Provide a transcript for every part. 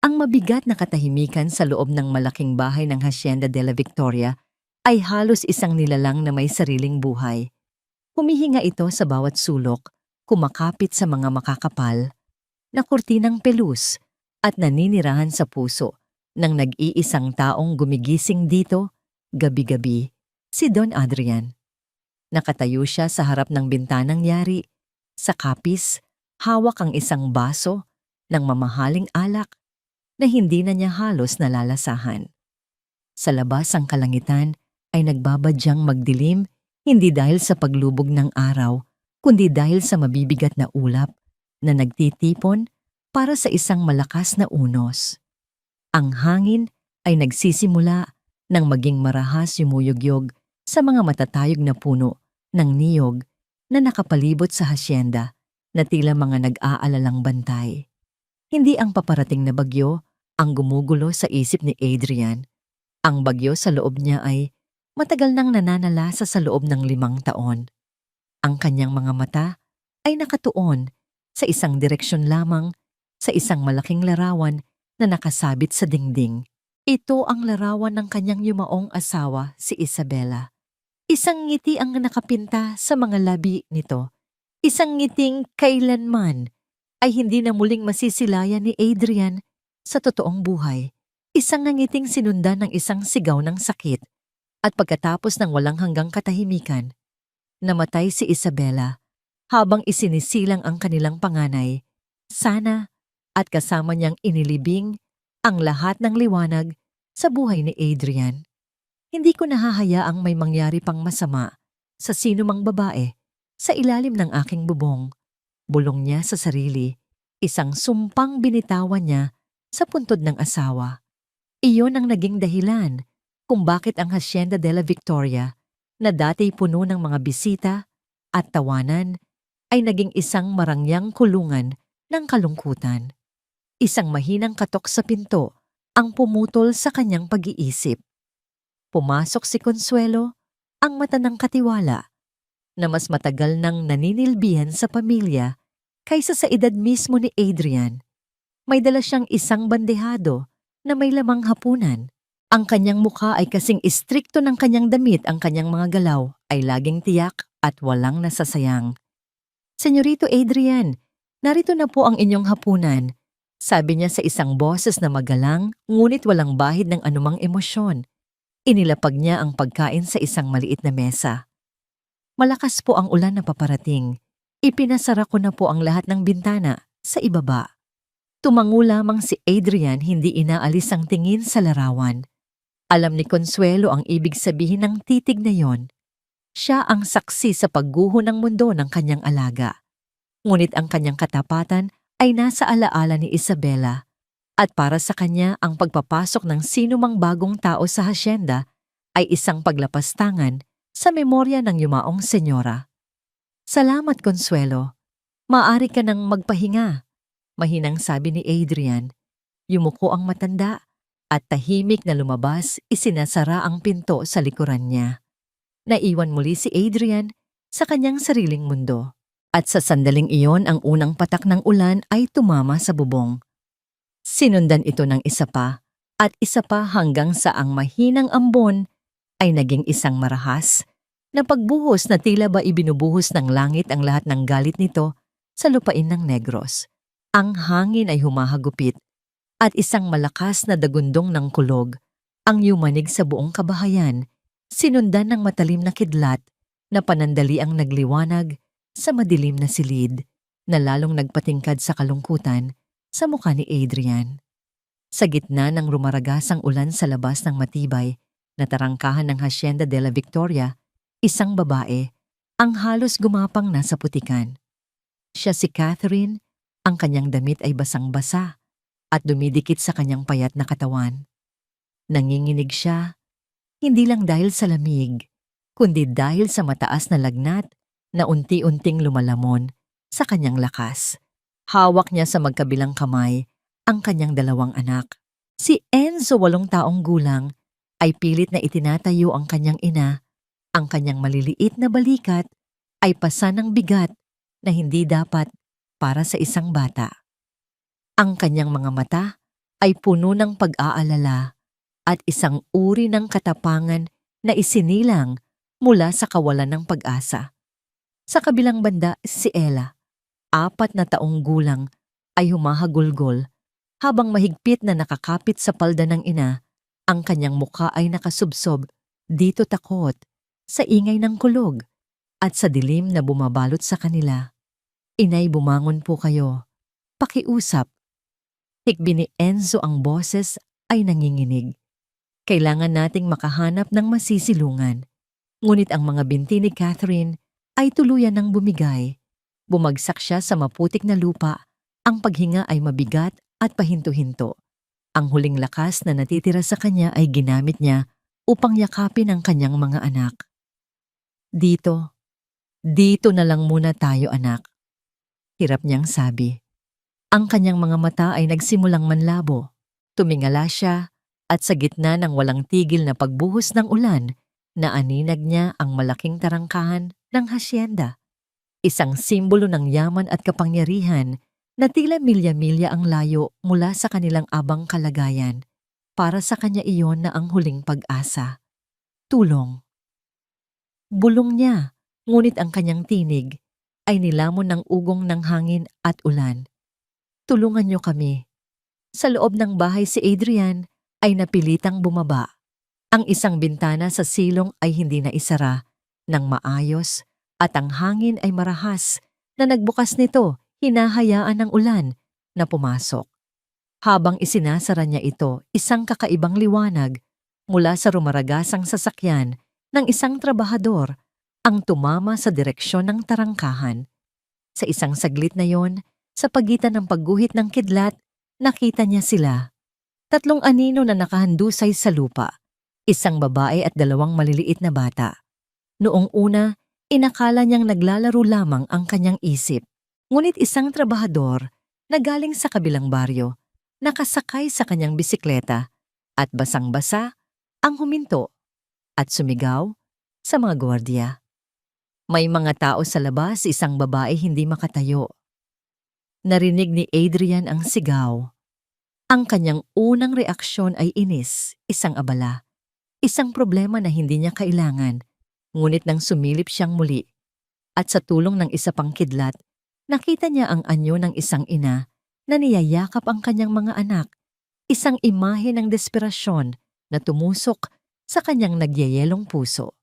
Ang mabigat na katahimikan sa loob ng malaking bahay ng Hacienda de la Victoria ay halos isang nilalang na may sariling buhay. Humihinga ito sa bawat sulok, kumakapit sa mga makakapal na kurtinang pelus at naninirahan sa puso ng nag-iisang taong gumigising dito gabi-gabi, si Don Adrian. Nakatayo siya sa harap ng bintanang yari, sa kapis, hawak ang isang baso ng mamahaling alak na hindi na niya halos nalalasahan. Sa labas ang kalangitan ay nagbabadyang magdilim, hindi dahil sa paglubog ng araw, kundi dahil sa mabibigat na ulap na nagtitipon para sa isang malakas na unos. Ang hangin ay nagsisimula ng maging marahas yumuyugyog sa mga matatayog na puno ng niyog na nakapalibot sa hasyenda na tila mga nag-aalalang bantay. Hindi ang paparating na bagyo ang gumugulo sa isip ni Adrian. Ang bagyo sa loob niya ay matagal nang nananalasa sa loob ng 5 taon. Ang kanyang mga mata ay nakatuon sa isang direksyon lamang, sa isang malaking larawan na nakasabit sa dingding. Ito ang larawan ng kanyang yumaong asawa, si Isabela. Isang ngiti ang nakapinta sa mga labi nito. Isang ngiting kailanman ay hindi na muling masisilayan ni Adrian sa totoong buhay. Isang ngiting sinundan ng isang sigaw ng sakit. At pagkatapos ng walang hanggang katahimikan, namatay si Isabela habang isinisilang ang kanilang panganay. Sana at kasama niyang inilibing ang lahat ng liwanag sa buhay ni Adrian. Hindi ko nahahayaang may mangyari pang masama sa sino mang babae sa ilalim ng aking bubong. Bulong niya sa sarili, isang sumpang binitawan niya sa puntod ng asawa. Iyon ang naging dahilan kung bakit ang Hacienda de la Victoria na dati puno ng mga bisita at tawanan ay naging isang marangyang kulungan ng kalungkutan. Isang mahinang katok sa pinto ang pumutol sa kanyang pag-iisip. Pumasok si Consuelo, ang mata ng katiwala, na mas matagal nang naninilbihan sa pamilya kaysa sa edad mismo ni Adrian. May dala siyang isang bandehado na may lamang hapunan. Ang kanyang mukha ay kasing istrikto ng kanyang damit, ang kanyang mga galaw ay laging tiyak at walang nasasayang. "Senyorito Adrian, narito na po ang inyong hapunan," sabi niya sa isang boses na magalang ngunit walang bahid ng anumang emosyon. Inilapag niya ang pagkain sa isang maliit na mesa. Malakas po ang ulan na paparating. Ipinasara ko na po ang lahat ng bintana sa ibaba. Tumango lamang si Adrian, hindi inaalis ang tingin sa larawan. Alam ni Consuelo ang ibig sabihin ng titig na yon. Siya ang saksi sa pagguho ng mundo ng kanyang alaga. Ngunit ang kanyang katapatan ay nasa alaala ni Isabela, at para sa kanya ang pagpapasok ng sinumang bagong tao sa hasyenda ay isang paglapastangan sa memorya ng yumaong senyora. "Salamat, Consuelo. Maaari ka nang magpahinga," mahinang sabi ni Adrian. Yumuko ang matanda at tahimik na lumabas, isinasara ang pinto sa likuran niya. Naiwan muli si Adrian sa kanyang sariling mundo. At sa sandaling iyon, ang unang patak ng ulan ay tumama sa bubong. Sinundan ito ng isa pa at isa pa hanggang sa ang mahinang ambon ay naging isang marahas na pagbuhos na tila ba ibinubuhos ng langit ang lahat ng galit nito sa lupain ng Negros. Ang hangin ay humahagupit at isang malakas na dagundong ng kulog ang yumanig sa buong kabahayan, sinundan ng matalim na kidlat na panandali ang nagliwanag sa madilim na silid na lalong nagpatingkad sa kalungkutan sa mukha ni Adrian. Sa gitna ng rumaragasang ulan sa labas ng matibay na tarangkahan ng Hacienda de la Victoria, isang babae ang halos gumapang na sa putikan. Siya si Catherine, ang kanyang damit ay basang-basa at dumidikit sa kanyang payat na katawan. Nanginginig siya, hindi lang dahil sa lamig, kundi dahil sa mataas na lagnat na unti-unting lumalamon sa kanyang lakas. Hawak niya sa magkabilang kamay ang kanyang 2 anak. Si Enzo, 8 taong gulang, ay pilit na itinatayo ang kanyang ina. Ang kanyang maliliit na balikat ay pasa ng bigat na hindi dapat para sa isang bata. Ang kanyang mga mata ay puno ng pag-aalala at isang uri ng katapangan na isinilang mula sa kawalan ng pag-asa. Sa kabilang banda, si Ella, 4 na taong gulang, ay humahagulgol habang mahigpit na nakakapit sa palda ng ina. Ang kanyang mukha ay nakasubsob, dito takot, sa ingay ng kulog at sa dilim na bumabalot sa kanila. Inay, bumangon po kayo. Pakiusap. Hikbi ni Enzo, ang boses ay nanginginig. Kailangan nating makahanap ng masisilungan. Ngunit ang mga binti ni Catherine ay tuluyan ng bumigay. Bumagsak siya sa maputik na lupa. Ang paghinga ay mabigat at pahinto-hinto. Ang huling lakas na natitira sa kanya ay ginamit niya upang yakapin ang kanyang mga anak. Dito na lang muna tayo, anak. Hirap niyang sabi. Ang kanyang mga mata ay nagsimulang manlabo. Tumingala siya at sa gitna ng walang tigil na pagbuhos ng ulan, naaninag niya ang malaking tarangkahan ng hasyenda. Isang simbolo ng yaman at kapangyarihan na tila milya-milya ang layo mula sa kanilang abang kalagayan. Para sa kanya iyon na ang huling pag-asa. Tulong. Bulong niya, ngunit ang kanyang tinig ay nilamon ng ugong ng hangin at ulan. Tulungan niyo kami. Sa loob ng bahay si Adrian ay napilitang bumaba. Ang isang bintana sa silong ay hindi na isara ng maayos at ang hangin ay marahas na nagbukas nito, hinahayaan ng ulan na pumasok. Habang isinasara niya ito, isang kakaibang liwanag mula sa rumaragasang sasakyan ng isang trabahador ang tumama sa direksyon ng tarangkahan. Sa isang saglit na yon, sa pagitan ng pagguhit ng kidlat, nakita niya sila. 3 anino na nakahandusay sa lupa, isang babae at 2 maliliit na bata. Noong una, inakala niyang naglalaro lamang ang kanyang isip. Ngunit isang trabahador na galing sa kabilang baryo, nakasakay sa kanyang bisikleta at basang-basa ang huminto at sumigaw sa mga gwardiya. May mga tao sa labas, isang babae hindi makatayo. Narinig ni Adrian ang sigaw. Ang kanyang unang reaksyon ay inis, isang abala, isang problema na hindi niya kailangan. Ngunit nang sumilip siyang muli at sa tulong ng isa pang kidlat, nakita niya ang anyo ng isang ina na niyayakap ang kanyang mga anak, isang imahe ng desperasyon na tumusok sa kanyang nagyayelong puso.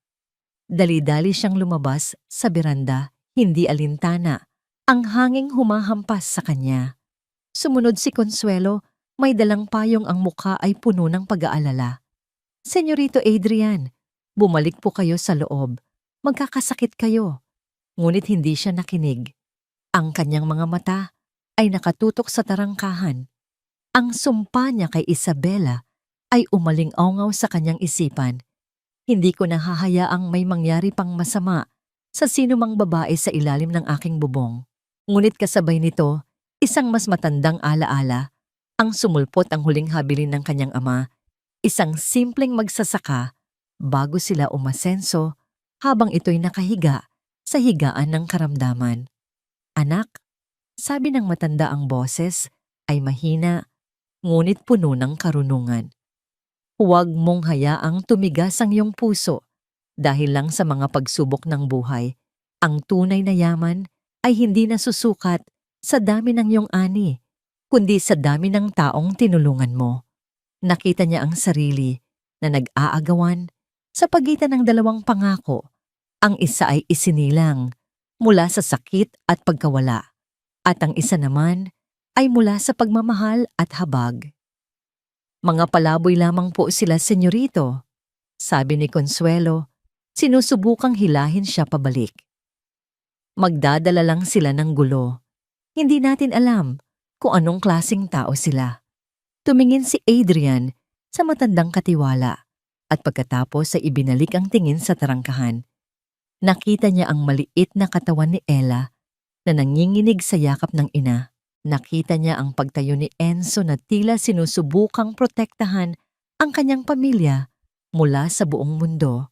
Dali-dali siyang lumabas sa beranda, hindi alintana, ang hanging humahampas sa kanya. Sumunod si Consuelo, may dalang payong, ang mukha ay puno ng pag-aalala. Senyorito Adrian, bumalik po kayo sa loob. Magkakasakit kayo. Ngunit hindi siya nakinig. Ang kanyang mga mata ay nakatutok sa tarangkahan. Ang sumpa niya kay Isabela ay umaling-aungaw sa kanyang isipan. Hindi ko nahahayaang may mangyari pang masama sa sinumang babae sa ilalim ng aking bubong. Ngunit kasabay nito, isang mas matandang alaala, ang sumulpot ang huling habilin ng kanyang ama, isang simpleng magsasaka bago sila umasenso habang ito'y nakahiga sa higaan ng karamdaman. Anak, sabi ng matanda, ang boses ay mahina ngunit puno ng karunungan. Huwag mong hayaang tumigas ang iyong puso dahil lang sa mga pagsubok ng buhay. Ang tunay na yaman ay hindi nasusukat sa dami ng iyong ani, kundi sa dami ng taong tinulungan mo. Nakita niya ang sarili na nag-aagawan sa pagitan ng 2 pangako. Ang isa ay isinilang mula sa sakit at pagkawala, at ang isa naman ay mula sa pagmamahal at habag. Mga palaboy lamang po sila, senyorito, sabi ni Consuelo, sinusubukang hilahin siya pabalik. Magdadala lang sila ng gulo. Hindi natin alam kung anong klaseng tao sila. Tumingin si Adrian sa matandang katiwala at pagkatapos ay ibinalik ang tingin sa tarangkahan. Nakita niya ang maliit na katawan ni Ella na nanginginig sa yakap ng ina. Nakita niya ang pagtayo ni Enzo na tila sinusubukang protektahan ang kanyang pamilya mula sa buong mundo.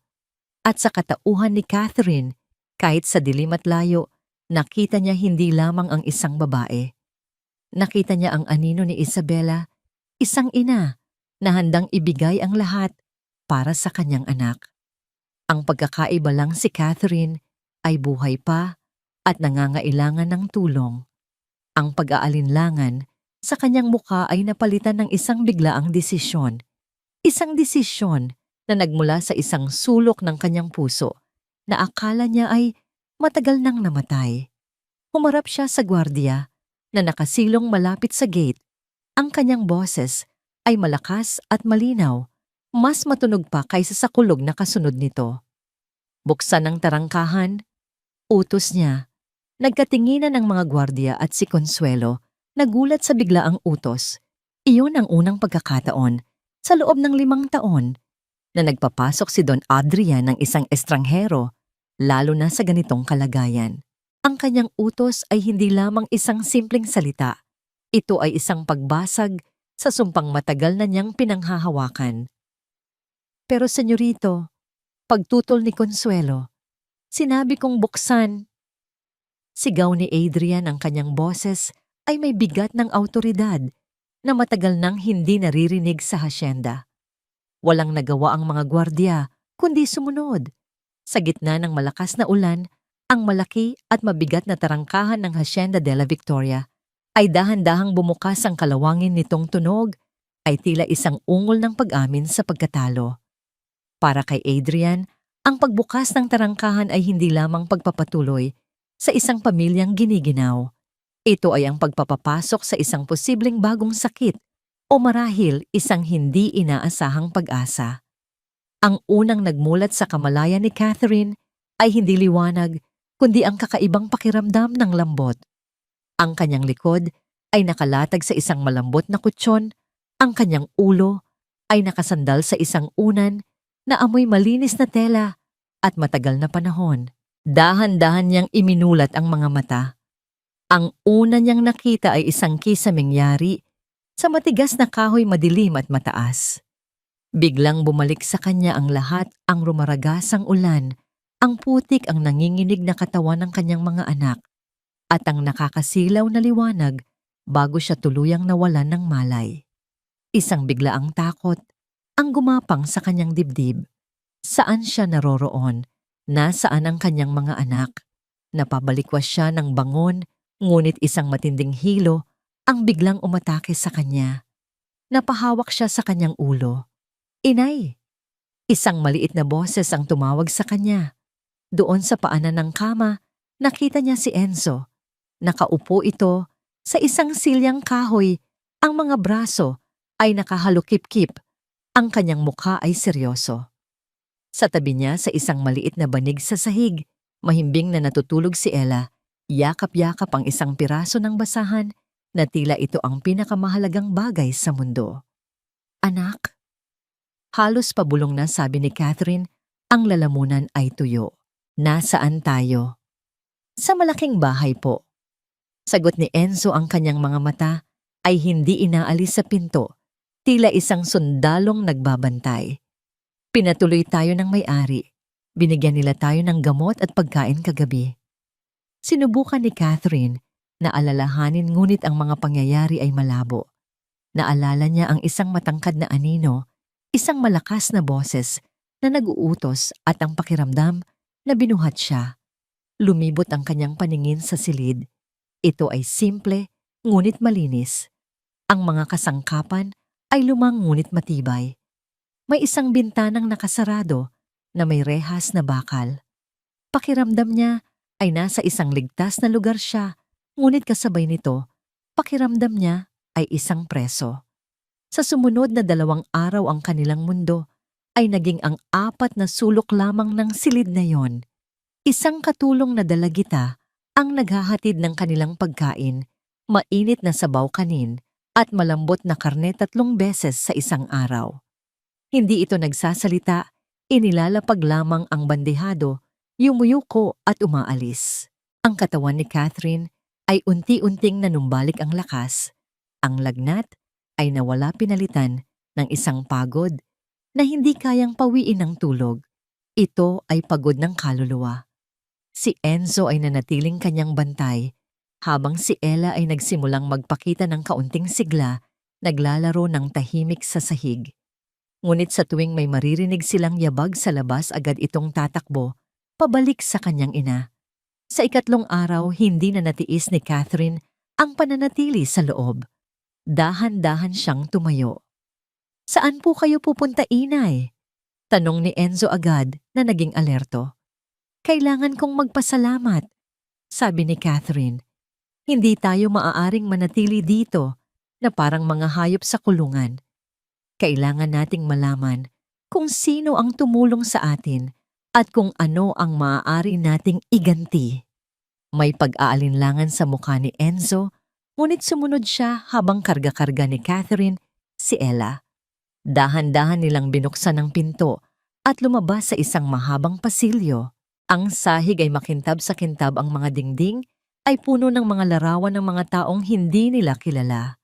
At sa katauhan ni Catherine, kahit sa dilim at layo, nakita niya hindi lamang ang isang babae. Nakita niya ang anino ni Isabela, isang ina na handang ibigay ang lahat para sa kanyang anak. Ang pagkakaiba lang si Catherine ay buhay pa at nangangailangan ng tulong. Ang pag-aalinlangan sa kanyang mukha ay napalitan ng isang biglaang desisyon. Isang desisyon na nagmula sa isang sulok ng kanyang puso na akala niya ay matagal nang namatay. Humarap siya sa gwardiya na nakasilong malapit sa gate. Ang kanyang boses ay malakas at malinaw, mas matunog pa kaysa sa kulog na kasunod nito. Buksan ang tarangkahan, utos niya. Nagkatinginan ang mga gwardiya at si Consuelo nagulat sa biglaang utos. Iyon ang unang pagkakataon sa loob ng 5 taon na nagpapasok si Don Adrian ng isang estranghero, lalo na sa ganitong kalagayan. Ang kanyang utos ay hindi lamang isang simpleng salita. Ito ay isang pagbasag sa sumpang matagal na niyang pinanghahawakan. Pero senyorito, pagtutol ni Consuelo, sinabi kong buksan. Sigaw ni Adrian, ang kanyang boses ay may bigat ng awtoridad na matagal nang hindi naririnig sa hasyenda. Walang nagawa ang mga gwardiya kundi sumunod. Sa gitna ng malakas na ulan, ang malaki at mabigat na tarangkahan ng Hacienda de la Victoria ay dahan-dahang bumukas. Ang kalawangin nitong tunog ay tila isang ungol ng pag-amin sa pagkatalo. Para kay Adrian, ang pagbukas ng tarangkahan ay hindi lamang pagpapatuloy sa isang pamilyang giniginaw. Ito ay ang pagpapapasok sa isang posibleng bagong sakit o marahil isang hindi inaasahang pag-asa. Ang unang nagmulat sa kamalayan ni Catherine ay hindi liwanag kundi ang kakaibang pakiramdam ng lambot. Ang kanyang likod ay nakalatag sa isang malambot na kutsyon, ang kanyang ulo ay nakasandal sa isang unan na amoy malinis na tela at matagal na panahon. Dahan-dahan niyang iminulat ang mga mata. Ang una niyang nakita ay isang kisaming yari sa matigas na kahoy, madilim at mataas. Biglang bumalik sa kanya ang lahat, ang rumaragasang ulan, ang putik, ang nanginginig na katawan ng kanyang mga anak, at ang nakakasilaw na liwanag bago siya tuluyang nawalan ng malay. Isang biglaang takot ang gumapang sa kanyang dibdib. Saan siya naroroon? Nasaan ang kanyang mga anak? Napabalikwas siya ng bangon, ngunit isang matinding hilo ang biglang umatake sa kanya. Napahawak siya sa kanyang ulo. Inay! Isang maliit na boses ang tumawag sa kanya. Doon sa paanan ng kama, nakita niya si Enzo. Nakaupo ito sa isang silyang kahoy. Ang mga braso ay nakahalukip-kip. Ang kanyang mukha ay seryoso. Sa tabi niya, sa isang maliit na banig sa sahig, mahimbing na natutulog si Ella. Yakap-yakap ang isang piraso ng basahan na tila ito ang pinakamahalagang bagay sa mundo. Anak? Halos pabulong na sabi ni Catherine, ang lalamunan ay tuyo. Nasaan tayo? Sa malaking bahay po. Sagot ni Enzo, ang kanyang mga mata ay hindi inaalis sa pinto, tila isang sundalong nagbabantay. Pinatuloy tayo ng may-ari. Binigyan nila tayo ng gamot at pagkain kagabi. Sinubukan ni Catherine na alalahanin, ngunit ang mga pangyayari ay malabo. Naalala niya ang isang matangkad na anino, isang malakas na boses na nag-uutos at ang pakiramdam na binuhat siya. Lumibot ang kanyang paningin sa silid. Ito ay simple ngunit malinis. Ang mga kasangkapan ay lumang ngunit matibay. May isang bintanang nakasarado na may rehas na bakal. Pakiramdam niya ay nasa isang ligtas na lugar siya, ngunit kasabay nito, pakiramdam niya ay isang preso. Sa sumunod na 2 araw, ang kanilang mundo ay naging ang 4 na sulok lamang ng silid na yon. Isang katulong na dalagita ang naghahatid ng kanilang pagkain, mainit na sabaw kanin at malambot na karne 3 beses sa isang araw. Hindi ito nagsasalita, inilalapag lamang ang bandehado, yumuyuko at umaalis. Ang katawan ni Catherine ay unti-unting nanumbalik ang lakas. Ang lagnat ay nawala, pinalitan ng isang pagod na hindi kayang pawiin ng tulog. Ito ay pagod ng kaluluwa. Si Enzo ay nanatiling kanyang bantay, habang si Ella ay nagsimulang magpakita ng kaunting sigla naglalaro ng tahimik sa sahig. Ngunit sa tuwing may maririnig silang yabag sa labas, agad itong tatakbo, pabalik sa kanyang ina. Sa ikatlong araw, hindi na natiis ni Catherine ang pananatili sa loob. Dahan-dahan siyang tumayo. "Saan po kayo pupunta, inay?" Tanong ni Enzo agad na naging alerto. "Kailangan kong magpasalamat," sabi ni Catherine. "Hindi tayo maaaring manatili dito na parang mga hayop sa kulungan. Kailangan nating malaman kung sino ang tumulong sa atin at kung ano ang maaari nating iganti." May pag-aalinlangan sa mukha ni Enzo, ngunit sumunod siya habang karga-karga ni Catherine si Ella. Dahan-dahan nilang binuksan ang pinto at lumabas sa isang mahabang pasilyo. Ang sahig ay makintab sa kintab, ang mga dingding ay puno ng mga larawan ng mga taong hindi nila kilala.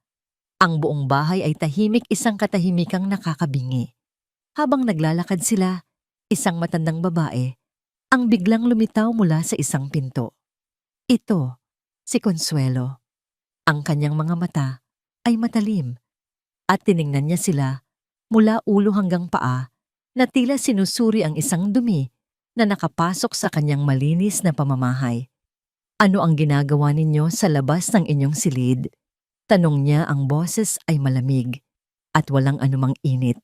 Ang buong bahay ay tahimik, isang katahimikang nakakabingi. Habang naglalakad sila, isang matandang babae ang biglang lumitaw mula sa isang pinto. Ito, si Consuelo. Ang kanyang mga mata ay matalim at tiningnan niya sila mula ulo hanggang paa na tila sinusuri ang isang dumi na nakapasok sa kanyang malinis na pamamahay. "Ano ang ginagawa ninyo sa labas ng inyong silid?" Tanong niya, ang boses ay malamig at walang anumang init.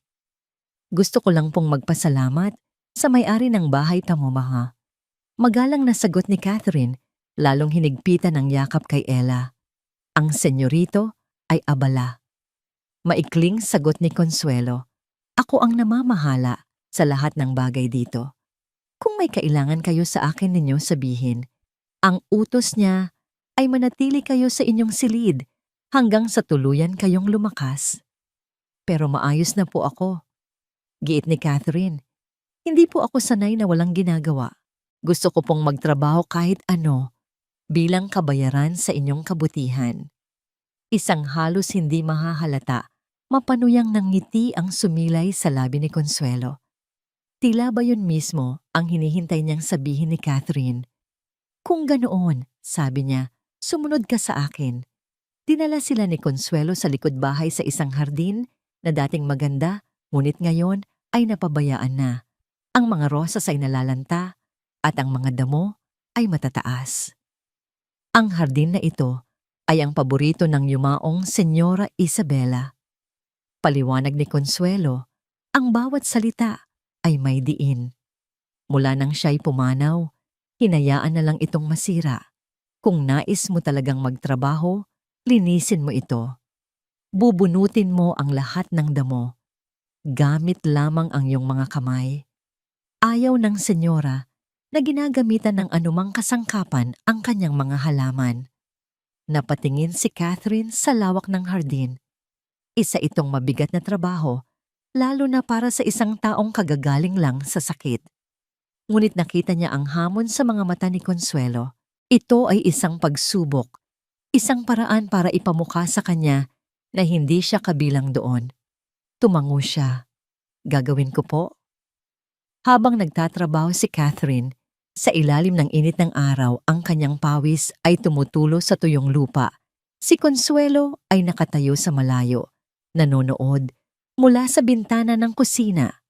"Gusto ko lang pong magpasalamat sa may-ari ng bahay, Tamomaha." Magalang na sagot ni Catherine, lalong hinigpitan ng yakap kay Ella. Ang senyorito ay abala. Maikling sagot ni Consuelo, "Ako ang namamahala sa lahat ng bagay dito. Kung may kailangan kayo sa akin, ninyo sabihin." Ang utos niya ay manatili kayo sa inyong silid hanggang sa tuluyan kayong lumakas. "Pero maayos na po ako," giit ni Catherine. "Hindi po ako sanay na walang ginagawa. Gusto ko pong magtrabaho kahit ano bilang kabayaran sa inyong kabutihan." Isang halos hindi mahahalata, mapanuyang ng ngiti ang sumilay sa labi ni Consuelo. Tila ba yun mismo ang hinihintay niyang sabihin ni Catherine? "Kung ganoon," sabi niya, "sumunod ka sa akin." Dinala sila ni Consuelo sa likod bahay sa isang hardin na dating maganda, ngunit ngayon ay napabayaan na. Ang mga rosas ay nalalanta at ang mga damo ay matataas. Ang hardin na ito ay ang paborito ng yumaong Senyora Isabela. Paliwanag ni Consuelo, ang bawat salita ay may diin. Mula nang siya'y pumanaw, hinayaan na lang itong masira. Kung nais mo talagang magtrabaho, linisin mo ito. Bubunutin mo ang lahat ng damo. Gamit lamang ang iyong mga kamay. Ayaw ng senyora na ginagamitan ng anumang kasangkapan ang kanyang mga halaman. Napatingin si Catherine sa lawak ng hardin. Isa itong mabigat na trabaho, lalo na para sa isang taong kagagaling lang sa sakit. Ngunit nakita niya ang hamon sa mga mata ni Consuelo. Ito ay isang pagsubok, isang paraan para ipamukha sa kanya na hindi siya kabilang doon. Tumango siya. "Gagawin ko po." Habang nagtatrabaho si Catherine, sa ilalim ng init ng araw, ang kanyang pawis ay tumutulo sa tuyong lupa. Si Consuelo ay nakatayo sa malayo, nanonood mula sa bintana ng kusina.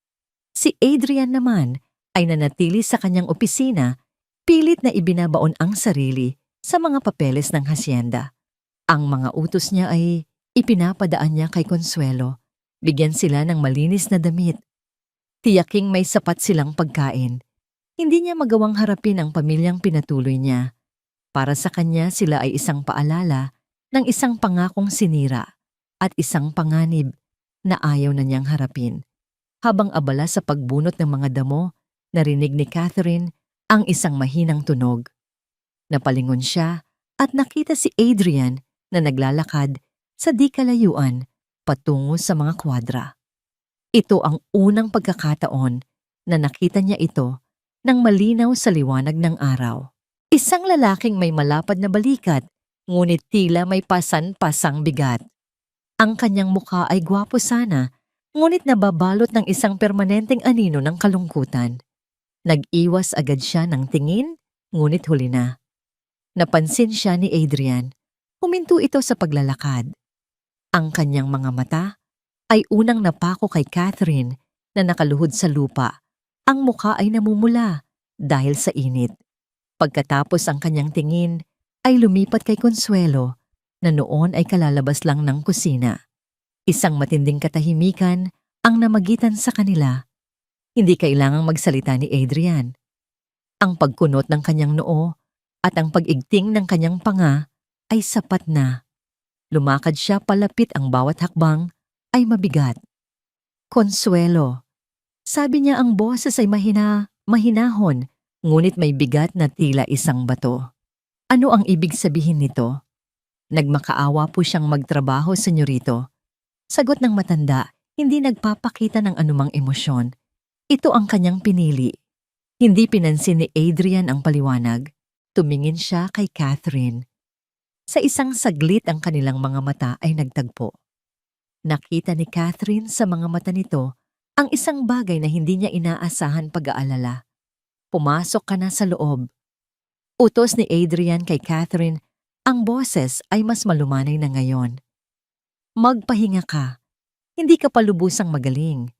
Si Adrian naman ay nanatili sa kanyang opisina, pilit na ibinabaon ang sarili sa mga papeles ng hasyenda. Ang mga utos niya ay ipinapadaan niya kay Consuelo. Bigyan sila ng malinis na damit. Tiyaking may sapat silang pagkain. Hindi niya magawang harapin ang pamilyang pinatuloy niya. Para sa kanya, sila ay isang paalala ng isang pangakong sinira at isang panganib na ayaw na niyang harapin. Habang abala sa pagbunot ng mga damo, narinig ni Catherine ang isang mahinang tunog. Napalingon siya at nakita si Adrian na naglalakad sa di kalayuan patungo sa mga kwadra. Ito ang unang pagkakataon na nakita niya ito ng malinaw sa liwanag ng araw. Isang lalaking may malapad na balikat, ngunit tila may pasan-pasang bigat. Ang kanyang mukha ay gwapo sana, ngunit nababalot ng isang permanenteng anino ng kalungkutan. Nag-iwas agad siya ng tingin, ngunit huli na. Napansin siya ni Adrian. Huminto ito sa paglalakad. Ang kanyang mga mata ay unang napako kay Catherine na nakaluhod sa lupa. Ang mukha ay namumula dahil sa init. Pagkatapos ang kanyang tingin ay lumipat kay Consuelo na noon ay kalalabas lang ng kusina. Isang matinding katahimikan ang namagitan sa kanila. Hindi kailangang magsalita ni Adrian. Ang pagkunot ng kanyang noo at ang pag-igting ng kanyang panga ay sapat na. Lumakad siya palapit, ang bawat hakbang ay mabigat. Consuelo. Sabi niya, ang boses ay mahinahon, ngunit may bigat na tila isang bato. Ano ang ibig sabihin nito? Nagmakaawa po siyang magtrabaho, senyorito. Sagot ng matanda, hindi nagpapakita ng anumang emosyon. Ito ang kanyang pinili. Hindi pinansin ni Adrian ang paliwanag. Tumingin siya kay Catherine. Sa isang saglit ang kanilang mga mata ay nagtagpo. Nakita ni Catherine sa mga mata nito ang isang bagay na hindi niya inaasahan, pag-aalala. Pumasok ka na sa loob. Utos ni Adrian kay Catherine, ang boses ay mas malumanay na ngayon. Magpahinga ka. Hindi ka pa lubusang magaling.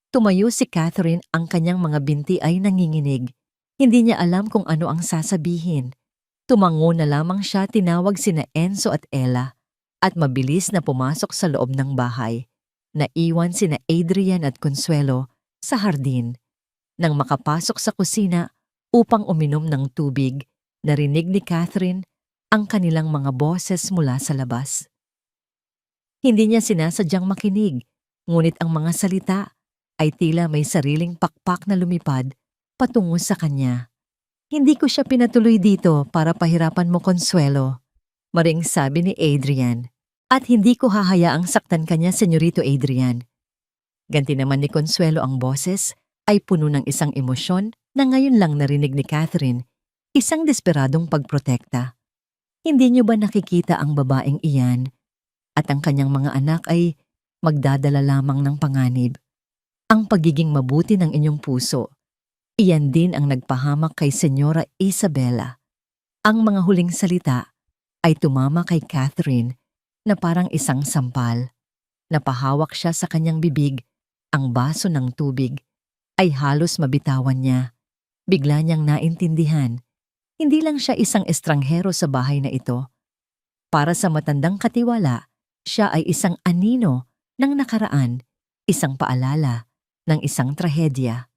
Tumayo si Catherine, ang kanyang mga binti ay nanginginig. Hindi niya alam kung ano ang sasabihin. Tumango na lamang siya, tinawag sina Enzo at Ella at mabilis na pumasok sa loob ng bahay. Naiwan sina Adrian at Consuelo sa hardin. Nang makapasok sa kusina upang uminom ng tubig, narinig ni Catherine ang kanilang mga boses mula sa labas. Hindi niya sinasadyang makinig, ngunit ang mga salita ay tila may sariling pakpak na lumipad patungo sa kanya. Hindi ko siya pinatuloy dito para pahirapan mo, Consuelo, maring sabi ni Adrian. At hindi ko hahayaang saktan kanya, Senyorito Adrian. Ganti naman ni Consuelo, ang boses ay puno ng isang emosyon na ngayon lang narinig ni Catherine, isang desperadong pagprotekta. Hindi niyo ba nakikita ang babaeng iyan at ang kanyang mga anak ay magdadala lamang ng panganib? Ang pagiging mabuti ng inyong puso, iyan din ang nagpahamak kay Senyora Isabella. Ang mga huling salita ay tumama kay Catherine na parang isang sampal. Napahawak siya sa kanyang bibig, ang baso ng tubig ay halos mabitawan niya. Bigla niyang naintindihan, hindi lang siya isang estranghero sa bahay na ito. Para sa matandang katiwala, siya ay isang anino ng nakaraan, isang paalala ng isang trahedya,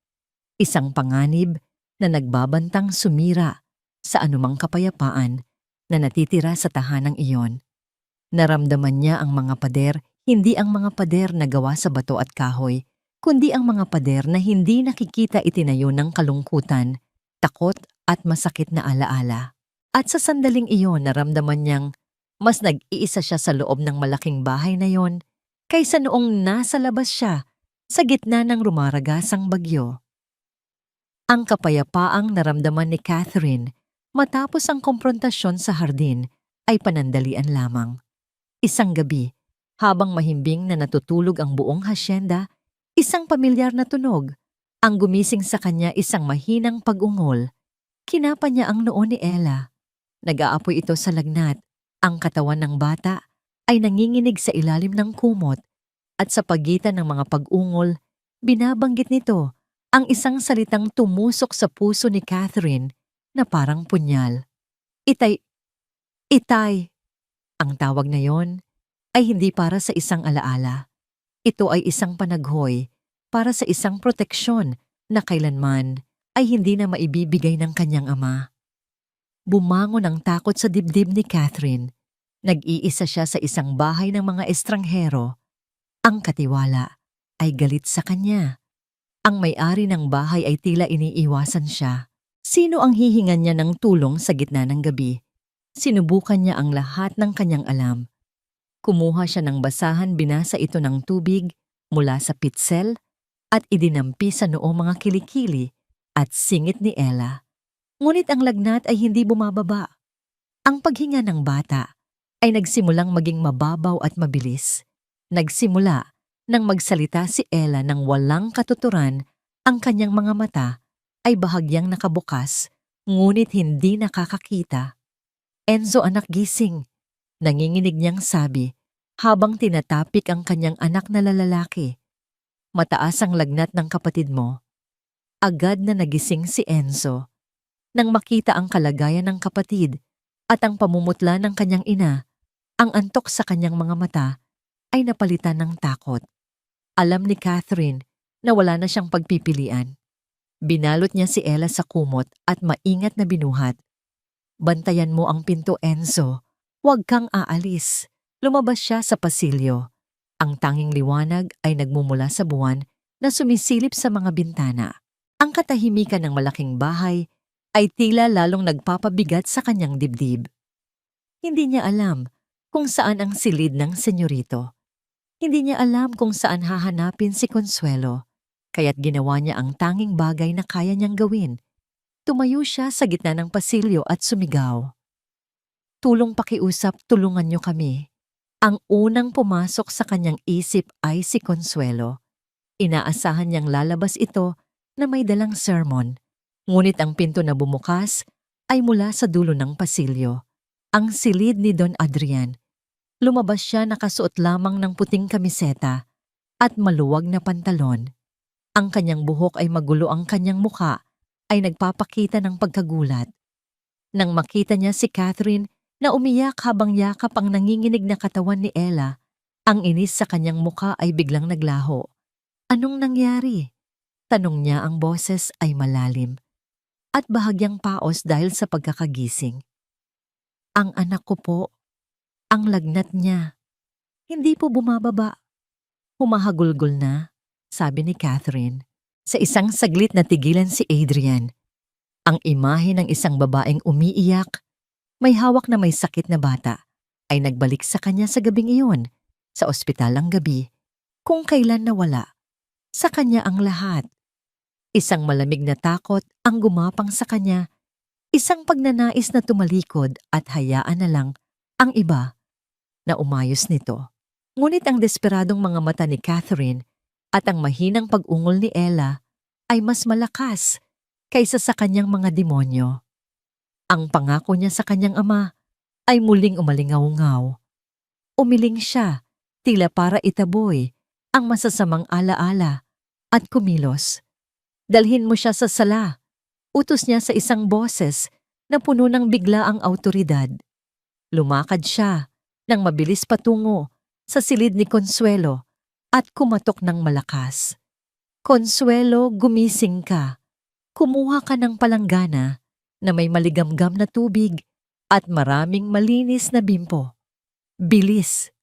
isang panganib na nagbabantang sumira sa anumang kapayapaan na natitira sa tahanang iyon. Naramdaman niya ang mga pader, hindi ang mga pader na gawa sa bato at kahoy, kundi ang mga pader na hindi nakikita, itinayo ng kalungkutan, takot at masakit na alaala. At sa sandaling iyon, naramdaman niyang mas nag-iisa siya sa loob ng malaking bahay na yon kaysa noong nasa labas siya sa gitna ng rumaragasang bagyo. Ang kapayapaang naramdaman ni Catherine matapos ang komprontasyon sa hardin ay panandalian lamang. Isang gabi, habang mahimbing na natutulog ang buong hasyenda, isang pamilyar na tunog ang gumising sa kanya, isang mahinang pag-ungol. Kinapa niya ang noo ni Ella. Nag-aapoy ito sa lagnat. Ang katawan ng bata ay nanginginig sa ilalim ng kumot at sa pagitan ng mga pag-ungol, binabanggit nito ang isang salitang tumusok sa puso ni Catherine na parang punyal. Itay. Itay. Ang tawag na yon ay hindi para sa isang alaala. Ito ay isang panaghoy para sa isang proteksyon na kailanman ay hindi na maibibigay ng kanyang ama. Bumangon ang takot sa dibdib ni Catherine. Nag-iisa siya sa isang bahay ng mga estranghero. Ang katiwala ay galit sa kanya. Ang may-ari ng bahay ay tila iniiwasan siya. Sino ang hihingan niya ng tulong sa gitna ng gabi? Sinubukan niya ang lahat ng kanyang alam. Kumuha siya ng basahan, binasa ito ng tubig mula sa pitsel at idinampi sa noo mga kilikili at singit ni Ella. Ngunit ang lagnat ay hindi bumababa. Ang paghinga ng bata ay nagsimulang maging mababaw at mabilis. Nagsimula nang magsalita si Ella ng walang katuturan, ang kanyang mga mata ay bahagyang nakabukas, ngunit hindi nakakakita. Enzo, anak, gising. Nanginginig niyang sabi habang tinatapik ang kanyang anak na lalaki. Mataas ang lagnat ng kapatid mo. Agad na nagising si Enzo. Nang makita ang kalagayan ng kapatid at ang pamumutla ng kanyang ina, ang antok sa kanyang mga mata ay napalitan ng takot. Alam ni Catherine na wala na siyang pagpipilian. Binalot niya si Ella sa kumot at maingat na binuhat. Bantayan mo ang pinto, Enzo. Huwag kang aalis. Lumabas siya sa pasilyo. Ang tanging liwanag ay nagmumula sa buwan na sumisilip sa mga bintana. Ang katahimikan ng malaking bahay ay tila lalong nagpapabigat sa kanyang dibdib. Hindi niya alam kung saan ang silid ng senyorito. Hindi niya alam kung saan hahanapin si Consuelo, kaya't ginawa niya ang tanging bagay na kaya niyang gawin. Tumayo siya sa gitna ng pasilyo at sumigaw. Tulong pakiusap, tulungan niyo kami. Ang unang pumasok sa kanyang isip ay si Consuelo. Inaasahan niyang lalabas ito na may dalang sermon. Ngunit ang pinto na bumukas ay mula sa dulo ng pasilyo. Ang silid ni Don Adrian. Lumabas siya nakasuot lamang ng puting kamiseta at maluwag na pantalon. Ang kanyang buhok ay magulo, ang kanyang muka ay nagpapakita ng pagkagulat. Nang makita niya si Catherine na umiyak habang yakap ang nanginginig na katawan ni Ella, ang inis sa kanyang muka ay biglang naglaho. Anong nangyari? Tanong niya, ang boses ay malalim at bahagyang paos dahil sa pagkakagising. Ang anak ko po, ang lagnat niya. Hindi po bumababa. Humahagulgol na, sabi ni Catherine. Sa isang saglit na tigilan si Adrian. Ang imahe ng isang babaeng umiiyak, may hawak na may sakit na bata, ay nagbalik sa kanya sa gabing iyon, sa ospital ang gabi, kung kailan nawala. Sa kanya ang lahat. Isang malamig na takot ang gumapang sa kanya, isang pagnanais na tumalikod at hayaan na lang ang iba na umayos nito. Ngunit ang desperadong mga mata ni Catherine at ang mahinang pag-ungol ni Ella ay mas malakas kaysa sa kanyang mga demonyo. Ang pangako niya sa kanyang ama ay muling umalingaw-ngaw. Umiling siya, tila para itaboy ang masasamang alaala at kumilos. Dalhin mo siya sa sala. Utos niya sa isang boses na puno ng biglaang awtoridad. Lumakad siya nang mabilis patungo sa silid ni Consuelo at kumatok ng malakas. Consuelo, gumising ka. Kumuha ka ng palanggana na may maligamgam na tubig at maraming malinis na bimpo. Bilis!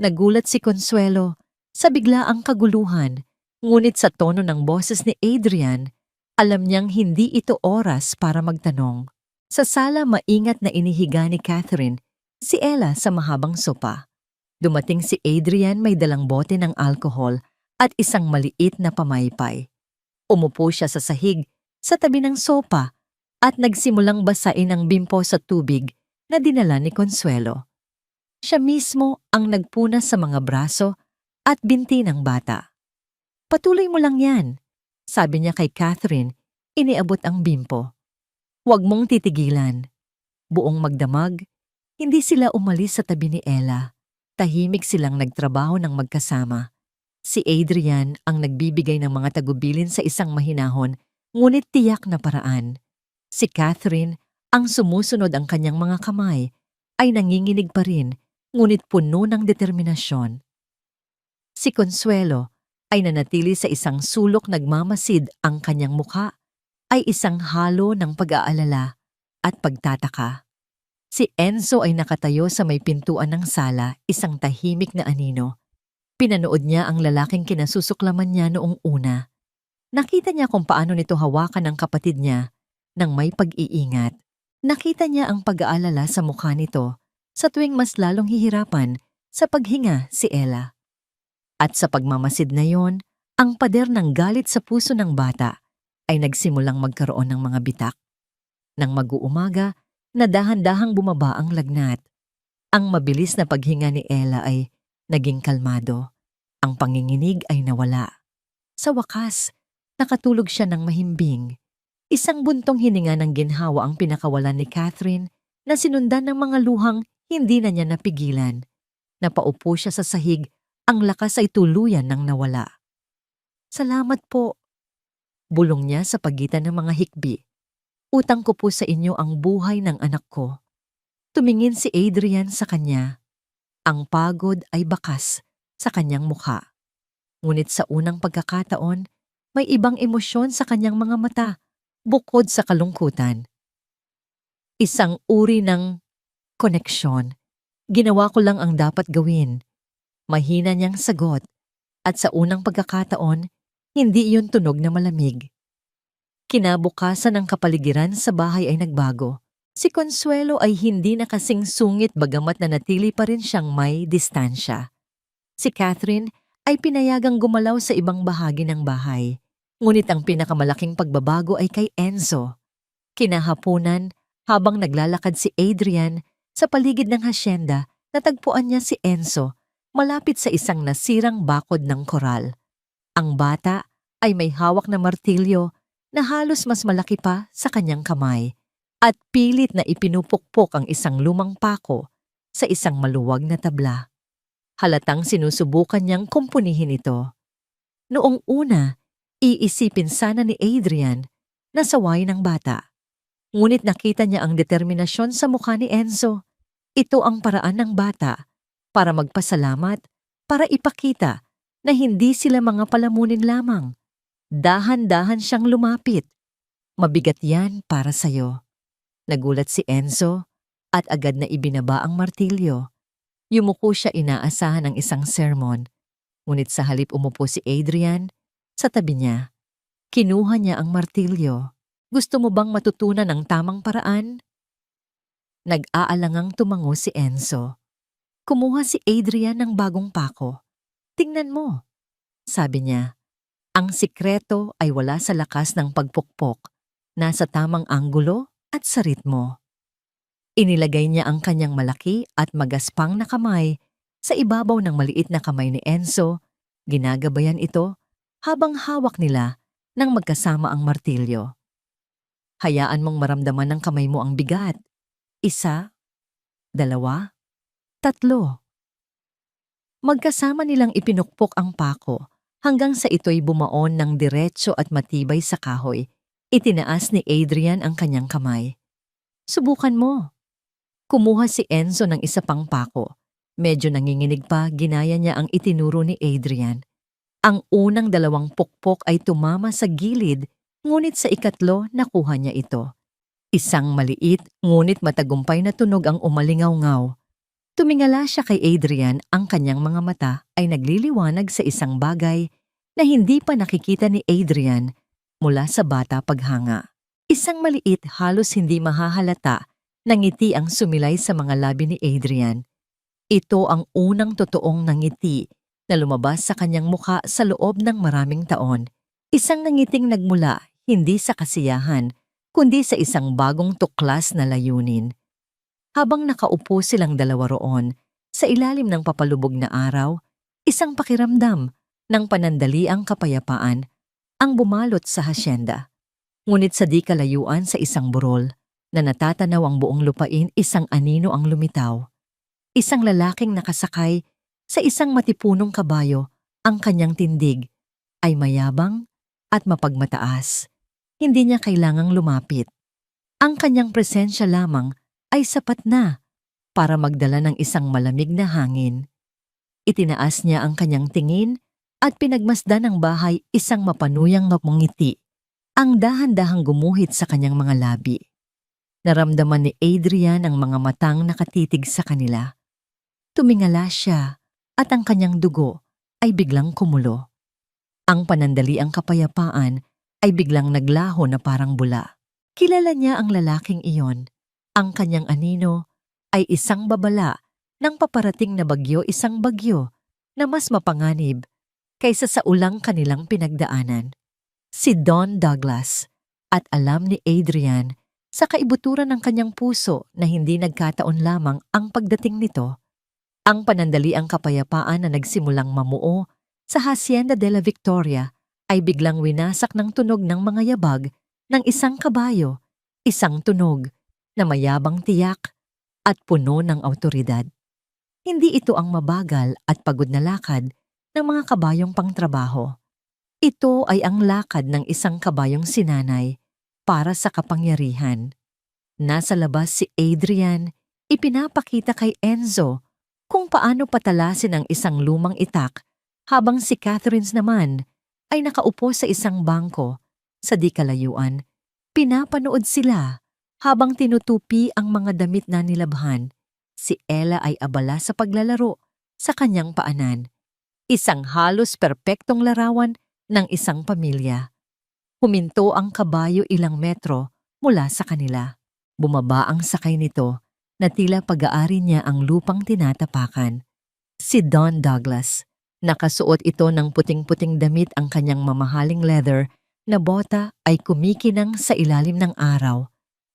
Nagulat si Consuelo sa biglaang kaguluhan, ngunit sa tono ng boses ni Adrian, alam niyang hindi ito oras para magtanong. Sa sala, maingat na inihiga ni Catherine si Ella sa mahabang sopa. Dumating si Adrian, may dalang bote ng alkohol at isang maliit na pamaypay. Umupo siya sa sahig sa tabi ng sopa at nagsimulang basain ang bimpo sa tubig na dinala ni Consuelo. Siya mismo ang nagpunas sa mga braso at binti ng bata. Patuloy mo lang yan, sabi niya kay Catherine, iniabot ang bimpo. Huwag mong titigilan. Buong magdamag, hindi sila umalis sa tabi ni Ella. Tahimik silang nagtrabaho ng magkasama. Si Adrian ang nagbibigay ng mga tagubilin sa isang mahinahon, ngunit tiyak na paraan. Si Catherine, ang sumusunod ang kanyang mga kamay, ay nanginginig pa rin, ngunit puno ng determinasyon. Si Consuelo ay nanatili sa isang sulok, nagmamasid, ang kanyang mukha ay isang halo ng pag-aalala at pagtataka. Si Enzo ay nakatayo sa may pintuan ng sala, isang tahimik na anino. Pinanood niya ang lalaking kinasusuklaman niya noong una. Nakita niya kung paano nito hawakan ang kapatid niya nang may pag-iingat. Nakita niya ang pag-aalala sa mukha nito sa tuwing mas lalong hihirapan sa paghinga si Ella. At sa pagmamasid na yon, ang pader ng galit sa puso ng bata ay nagsimulang magkaroon ng mga bitak. Nang mag-uumaga, na dahan-dahang bumaba ang lagnat. Ang mabilis na paghinga ni Ella ay naging kalmado. Ang panginginig ay nawala. Sa wakas, nakatulog siya ng mahimbing. Isang buntong hininga ng ginhawa ang pinakawalan ni Catherine na sinundan ng mga luhang hindi na niya napigilan. Napaupo siya sa sahig, ang lakas ay tuluyan ng nawala. Salamat po, bulong niya sa pagitan ng mga hikbi. Utang ko po sa inyo ang buhay ng anak ko. Tumingin si Adrian sa kanya. Ang pagod ay bakas sa kanyang mukha. Ngunit sa unang pagkakataon, may ibang emosyon sa kanyang mga mata, bukod sa kalungkutan. Isang uri ng koneksyon. Ginawa ko lang ang dapat gawin. Mahina niyang sagot, at sa unang pagkakataon, hindi iyon tunog na malamig. Kinabukasan ng kapaligiran sa bahay ay nagbago. Si Consuelo ay hindi na kasing sungit bagamat nanatili pa rin siyang may distansya. Si Catherine ay pinayagang gumalaw sa ibang bahagi ng bahay. Ngunit ang pinakamalaking pagbabago ay kay Enzo. Kinahaponan, habang naglalakad si Adrian sa paligid ng hasyenda, natagpuan niya si Enzo malapit sa isang nasirang bakod ng koral. Ang bata ay may hawak na martilyo na halos mas malaki pa sa kanyang kamay at pilit na ipinupukpok ang isang lumang pako sa isang maluwag na tabla. Halatang sinusubukan niyang kumpunihin ito. Noong una, iisipin sana ni Adrian na saway ng bata. Ngunit nakita niya ang determinasyon sa mukha ni Enzo. Ito ang paraan ng bata para magpasalamat, para ipakita na hindi sila mga palamunin lamang. Dahan-dahan siyang lumapit. Mabigat yan para sa'yo. Nagulat si Enzo at agad na ibinaba ang martilyo. Yumuko siya inaasahan ng isang sermon. Ngunit sa halip umupo si Adrian sa tabi niya. Kinuha niya ang martilyo. Gusto mo bang matutunan ang tamang paraan? Nag-aalangang tumango si Enzo. Kumuha si Adrian ng bagong pako. Tingnan mo, sabi niya. Ang sikreto ay wala sa lakas ng pagpukpok, nasa tamang anggulo at sa ritmo. Inilagay niya ang kanyang malaki at magaspang na kamay sa ibabaw ng maliit na kamay ni Enzo. Ginagabayan ito habang hawak nila nang magkasama ang martilyo. Hayaan mong maramdaman ng kamay mo ang bigat. 1, 2, 3. Magkasama nilang ipinukpok ang pako hanggang sa ito'y bumaon ng diretso at matibay sa kahoy. Itinaas ni Adrian ang kanyang kamay. Subukan mo. Kumuha si Enzo ng isa pang pako. Medyo nanginginig pa, ginaya niya ang itinuro ni Adrian. Ang unang 2 pukpok ay tumama sa gilid, ngunit sa ikatlo nakuha niya ito. Isang maliit, ngunit matagumpay na tunog ang umalingaw-ngaw. Tumingala siya kay Adrian, ang kanyang mga mata ay nagliliwanag sa isang bagay na hindi pa nakikita ni Adrian mula sa bata paghanga. Isang maliit, halos hindi mahahalata na ngiti ang sumilay sa mga labi ni Adrian. Ito ang unang totoong nangiti na lumabas sa kanyang mukha sa loob ng maraming taon. Isang nangiting nagmula hindi sa kasiyahan, kundi sa isang bagong tuklas na layunin. Habang nakaupo silang dalawa roon, sa ilalim ng papalubog na araw, isang pakiramdam ng panandaliang kapayapaan ang bumalot sa hasyenda. Ngunit sa di kalayuan sa isang burol na natatanaw ang buong lupain, isang anino ang lumitaw. Isang lalaking nakasakay sa isang matipunong kabayo, ang kanyang tindig ay mayabang at mapagmataas. Hindi niya kailangang lumapit. Ang kanyang presensya lamang ay sapat na para magdala ng isang malamig na hangin. Itinaas niya ang kanyang tingin at pinagmasdan ng bahay, isang mapanuyang ngiti. Ang dahan-dahang gumuhit sa kanyang mga labi. Naramdaman ni Adrian ang mga matang nakatitig sa kanila. Tumingala siya at ang kanyang dugo ay biglang kumulo. Ang panandaliang kapayapaan ay biglang naglaho na parang bula. Kilala niya ang lalaking iyon. Ang kanyang anino ay isang babala ng paparating na bagyo, isang bagyo na mas mapanganib kaysa sa ulang kanilang pinagdaanan. Si Don Douglas, at alam ni Adrian sa kaibuturan ng kanyang puso na hindi nagkataon lamang ang pagdating nito. Ang panandaliang kapayapaan na nagsimulang mamuo sa Hacienda de la Victoria ay biglang winasak ng tunog ng mga yabag ng isang kabayo, isang tunog na mayabang tiyak at puno ng awtoridad. Hindi ito ang mabagal at pagod na lakad ng mga kabayong pangtrabaho. Ito ay ang lakad ng isang kabayong sinanay para sa kapangyarihan. Nasa labas si Adrian, ipinapakita kay Enzo kung paano patalasin ang isang lumang itak habang si Catherine naman ay nakaupo sa isang bangko sa di kalayuan. Pinapanood sila habang tinutupi ang mga damit na nilabhan. Si Ella ay abala sa paglalaro sa kanyang paanan. Isang halos perpektong larawan ng isang pamilya. Huminto ang kabayo ilang metro mula sa kanila. Bumaba ang sakay nito na tila pag-aari niya ang lupang tinatapakan. Si Don Douglas. Nakasuot ito ng puting-puting damit, ang kanyang mamahaling leather na bota ay kumikinang sa ilalim ng araw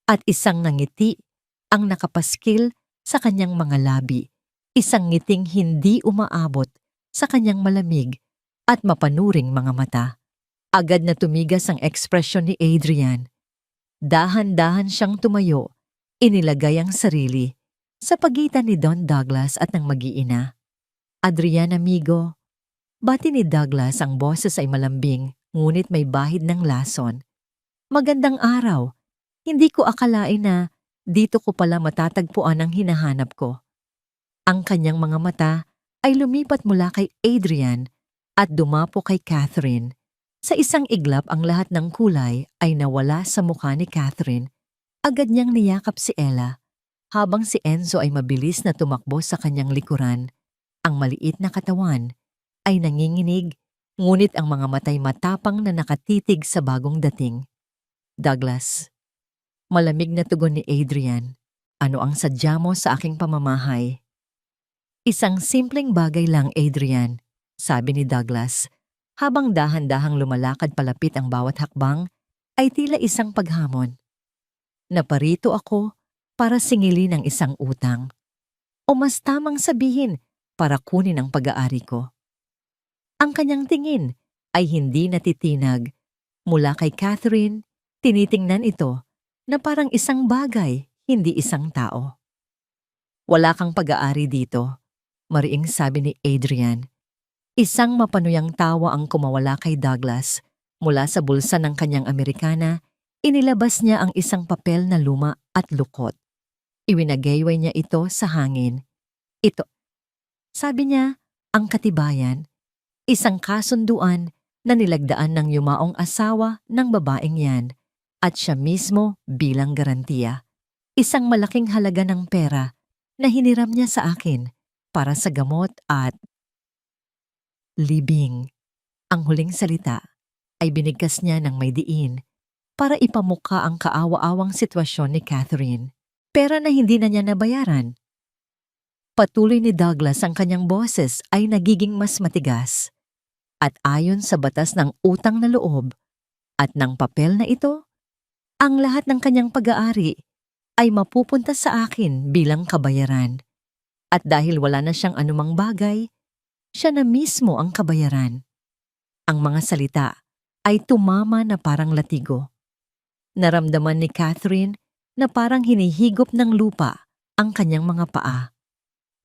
at isang ngiti ang nakapaskil sa kanyang mga labi. Isang ngiting hindi umaabot sa kanyang malamig at mapanuring mga mata. Agad na tumigas ang ekspresyon ni Adrian. Dahan-dahan siyang tumayo, inilagay ang sarili sa pagitan ni Don Douglas at ng mag-iina. Adrian, amigo. Bati ni Douglas, ang boses ay malambing ngunit may bahid ng lason. Magandang araw. Hindi ko akalain na dito ko pala matatagpuan ang hinahanap ko. Ang kanyang mga mata ay lumipat mula kay Adrian at dumapo kay Catherine. Sa isang iglap, ang lahat ng kulay ay nawala sa mukha ni Catherine. Agad niyang niyakap si Ella, habang si Enzo ay mabilis na tumakbo sa kanyang likuran. Ang maliit na katawan ay nanginginig, ngunit ang mga matay matapang na nakatitig sa bagong dating. Douglas. Malamig na tugon ni Adrian. Ano ang sadya mo sa aking pamamahay? Isang simpleng bagay lang, Adrian, sabi ni Douglas. Habang dahan-dahang lumalakad palapit, ang bawat hakbang ay tila isang paghamon. Naparito ako para singilin ang isang utang. O mas tamang sabihin, para kunin ang pag-aari ko. Ang kanyang tingin ay hindi natitinag. Mula kay Catherine, tinitingnan ito na parang isang bagay, hindi isang tao. Wala kang pag-aari dito, mariing sabi ni Adrian. Isang mapanuyang tawa ang kumawala kay Douglas. Mula sa bulsa ng kanyang Amerikana, inilabas niya ang isang papel na luma at lukot. Iwinagayway niya ito sa hangin. Ito, sabi niya, ang katibayan, isang kasunduan na nilagdaan ng yumaong asawa ng babaeng yan at siya mismo bilang garantiya. Isang malaking halaga ng pera na hiniram niya sa akin para sa gamot at libing. Ang huling salita ay binigkas niya ng may diin para ipamukha ang kaawa-awang sitwasyon ni Catherine. Pera na hindi na niya nabayaran. Patuloy ni Douglas, ang kanyang boses ay nagiging mas matigas. At ayon sa batas ng utang na loob at ng papel na ito, ang lahat ng kanyang pag-aari ay mapupunta sa akin bilang kabayaran. At dahil wala na siyang anumang bagay, siya na mismo ang kabayaran. Ang mga salita ay tumama na parang latigo. Naramdaman ni Catherine na parang hinihigop ng lupa ang kanyang mga paa.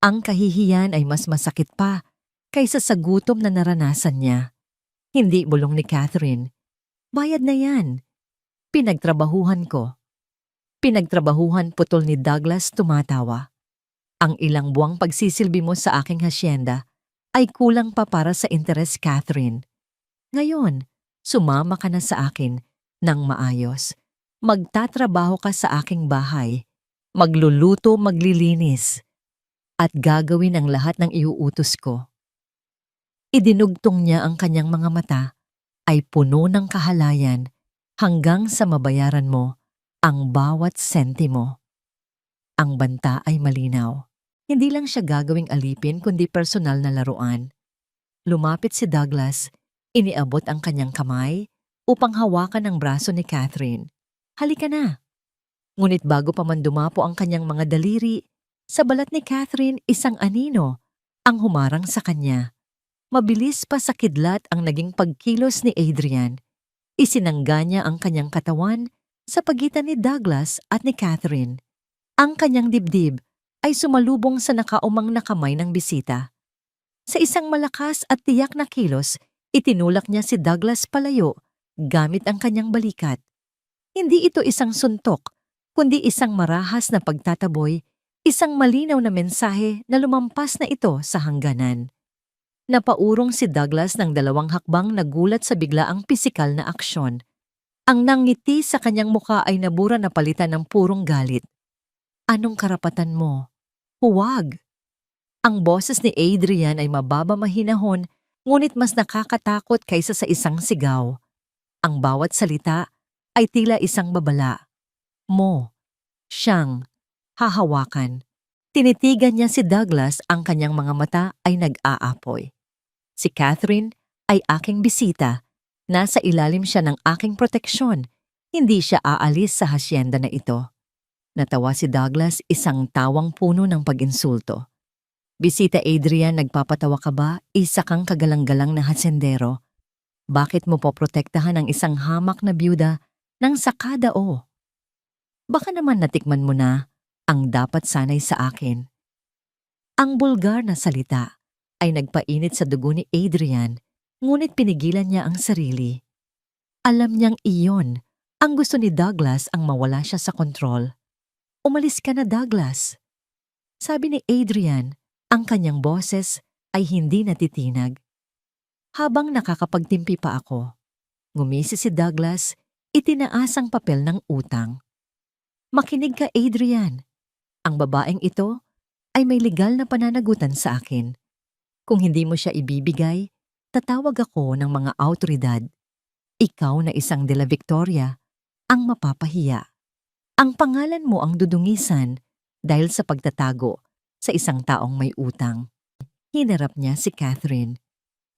Ang kahihiyan ay mas masakit pa kaysa sa gutom na naranasan niya. Hindi, bulong ni Catherine. Bayad na yan. Pinagtrabahuhan ko. Pinagtrabahuhan, putol ni Douglas, tumatawa. Ang ilang buwang pagsisilbi mo sa aking hasyenda ay kulang pa para sa interes, Catherine. Ngayon, sumama ka na sa akin ng maayos. Magtatrabaho ka sa aking bahay. Magluluto, maglilinis. At gagawin ang lahat ng iuutos ko. Idinugtong niya ang kanyang mga mata ay puno ng kahalayan hanggang sa mabayaran mo ang bawat sentimo. Ang banta ay malinaw. Hindi lang siya gagawing alipin kundi personal na laruan. Lumapit si Douglas, iniabot ang kanyang kamay upang hawakan ang braso ni Catherine. Halika na. Ngunit bago pa man dumapo ang kanyang mga daliri, sa balat ni Catherine isang anino ang humarang sa kanya. Mabilis pa sa kidlat ang naging pagkilos ni Adrian. Isinangga niya ang kanyang katawan sa pagitan ni Douglas at ni Catherine. Ang kanyang dibdib ay sumalubong sa nakaumang na kamay ng bisita. Sa isang malakas at tiyak na kilos, itinulak niya si Douglas palayo gamit ang kanyang balikat. Hindi ito isang suntok, kundi isang marahas na pagtataboy, isang malinaw na mensahe na lumampas na ito sa hangganan. Napaurong si Douglas ng 2 hakbang, nagulat sa biglaang pisikal na aksyon. Ang nangiti sa kanyang muka ay nabura na palitan ng purong galit. "Anong karapatan mo? Huwag!" Ang boses ni Adrian ay mababa, mahinahon, ngunit mas nakakatakot kaysa sa isang sigaw. Ang bawat salita ay tila isang babala. Mo. Siyang. Hahawakan. Tinitigan niya si Douglas, ang kanyang mga mata ay nag-aapoy. Si Catherine ay aking bisita. Nasa ilalim siya ng aking proteksyon. Hindi siya aalis sa hasyenda na ito. Natawa si Douglas, isang tawang puno ng pag-insulto. "Bisita Adrian, nagpapatawa ka ba? Isa kang kagalang-galang na hasyendero. Bakit mo poprotektahan ang isang hamak na byuda ng sakada o? Baka naman natikman mo na ang dapat sanay sa akin." Ang bulgar na salita ay nagpainit sa dugo ni Adrian, ngunit pinigilan niya ang sarili. Alam niyang iyon ang gusto ni Douglas, ang mawala siya sa kontrol. "Umalis ka na, Douglas," sabi ni Adrian. Ang kanyang boses ay hindi natitinag. Habang nakakapagtimpi pa ako, ngumisi si Douglas, itinaas ang papel ng utang. "Makinig ka, Adrian. Ang babaeng ito ay may legal na pananagutan sa akin. Kung hindi mo siya ibibigay, tatawag ako ng mga awtoridad. Ikaw na isang De La Victoria ang mapapahiya. Ang pangalan mo ang dudungisan dahil sa pagtatago sa isang taong may utang." Hinarap niya si Catherine.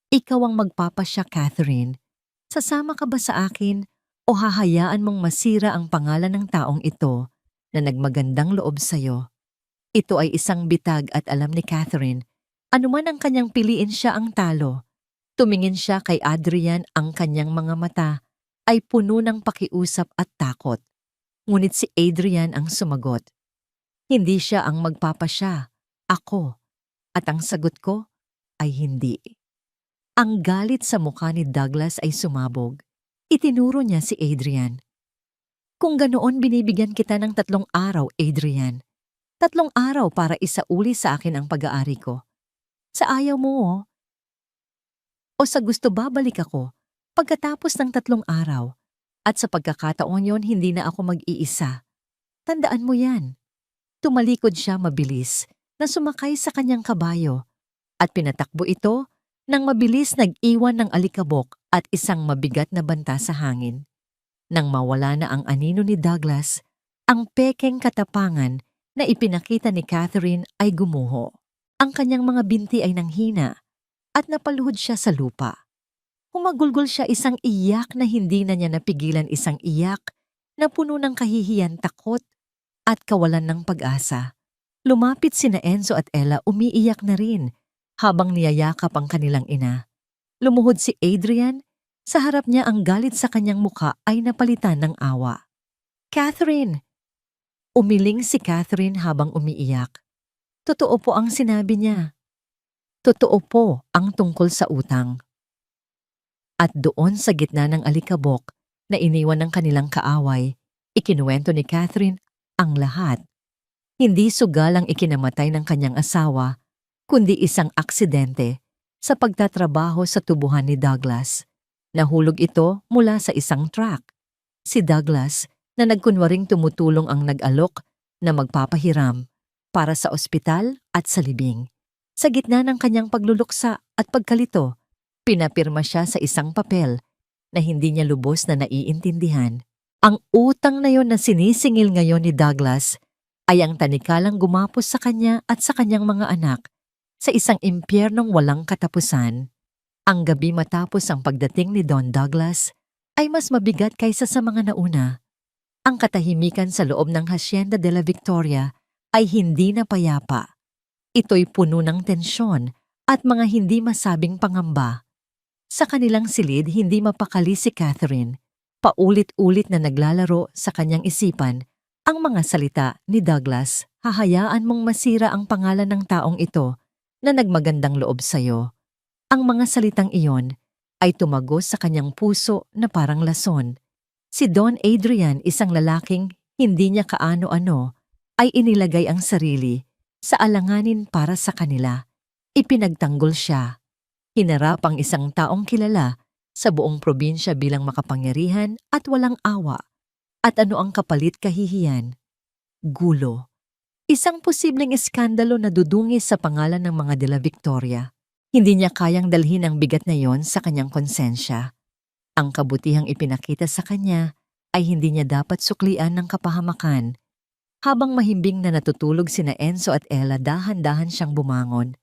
"Ikaw ang magpapasya, Catherine. Sasama ka ba sa akin o hahayaan mong masira ang pangalan ng taong ito na nagmagandang loob sa'yo?" Ito ay isang bitag at alam ni Catherine, anuman ang kanyang piliin, siya ang talo. Tumingin siya kay Adrian, ang kanyang mga mata ay puno ng pakiusap at takot. Ngunit si Adrian ang sumagot. Hindi siya ang magpapasya, ako. At ang sagot ko ay hindi. Ang galit sa mukha ni Douglas ay sumabog. Itinuro niya si Adrian. "Kung ganoon, binibigyan kita ng 3 araw, Adrian. 3 araw para isauli sa akin ang pag-aari ko. Sa ayaw mo, o sa gusto, babalik ako pagkatapos ng 3 araw. At sa pagkakataon yon, hindi na ako mag-iisa. Tandaan mo yan." Tumalikod siya mabilis na sumakay sa kanyang kabayo at pinatakbo ito nang mabilis, nag-iwan ng alikabok at isang mabigat na banta sa hangin. Nang mawala na ang anino ni Douglas, ang pekeng katapangan na ipinakita ni Catherine ay gumuho. Ang kanyang mga binti ay nanghina at napaluhod siya sa lupa. Humagulgol siya, isang iyak na hindi na niya napigilan, isang iyak na puno ng kahihiyan, takot at kawalan ng pag-asa. Lumapit sina Enzo at Ella, umiiyak na rin habang niyayakap ang kanilang ina. Lumuhod si Adrian, sa harap niya ang galit sa kanyang mukha ay napalitan ng awa. "Catherine!" Umiling si Catherine habang umiiyak. Totoo po ang sinabi niya. Totoo po ang tungkol sa utang. At doon sa gitna ng alikabok na iniwan ng kanilang kaaway, ikinuwento ni Catherine ang lahat. Hindi sugal ang ikinamatay ng kanyang asawa, kundi isang aksidente sa pagtatrabaho sa tubuhan ni Douglas. Nahulog ito mula sa isang truck. Si Douglas, na nagkunwaring tumutulong, ang nag-alok na magpapahiram para sa ospital at sa libing. Sa gitna ng kanyang pagluluksa at pagkalito, pinapirma siya sa isang papel na hindi niya lubos na naiintindihan. Ang utang na yon na sinisingil ngayon ni Douglas ay ang tanikalang gumapos sa kanya at sa kanyang mga anak sa isang impyernong walang katapusan. Ang gabi matapos ang pagdating ni Don Douglas ay mas mabigat kaysa sa mga nauna. Ang katahimikan sa loob ng Hacienda de la Victoria ay hindi na payapa. Ito'y puno ng tensyon at mga hindi masabing pangamba. Sa kanilang silid, hindi mapakali si Catherine. Paulit-ulit na naglalaro sa kanyang isipan Ang mga salita ni Douglas, hahayaan mong masira ang pangalan ng taong ito na nagmagandang loob sa'yo. Ang mga salitang iyon ay tumagos sa kanyang puso na parang lason. Si Don Adrian, isang lalaking hindi niya kaano-ano, ay inilagay ang sarili sa alanganin para sa kanila. Ipinagtanggol siya. Hinarap ang isang taong kilala sa buong probinsya bilang makapangyarihan at walang awa. At ano ang kapalit kahihiyan? Gulo. Isang posibleng iskandalo na dudungis sa pangalan ng mga de la Victoria. Hindi niya kayang dalhin ang bigat na yon sa kanyang konsensya. Ang kabutihang ipinakita sa kanya ay hindi niya dapat suklian ng kapahamakan. Habang mahimbing na natutulog sina Enzo at Ella, dahan-dahan siyang bumangon.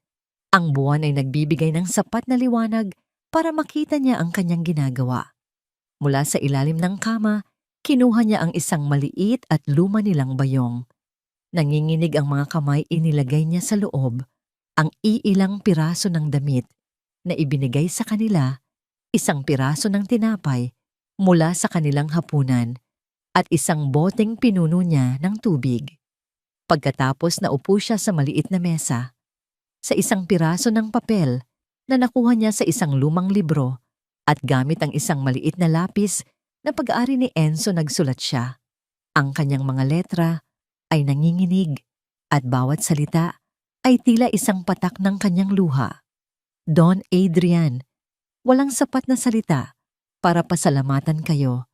Ang buwan ay nagbibigay ng sapat na liwanag para makita niya ang kanyang ginagawa. Mula sa ilalim ng kama, kinuha niya ang isang maliit at luma nilang bayong. Nanginginig ang mga kamay, inilagay niya sa loob ang iilang piraso ng damit na ibinigay sa kanila, isang piraso ng tinapay mula sa kanilang hapunan at isang boteng pinuno niya ng tubig. Pagkatapos naupo siya sa maliit na mesa, sa isang piraso ng papel na nakuha niya sa isang lumang libro at gamit ang isang maliit na lapis na pag-aari ni Enzo nagsulat siya. Ang kanyang mga letra ay nanginginig at bawat salita ay tila isang patak ng kanyang luha. Don Adrian, walang sapat na salita para pasalamatan kayo.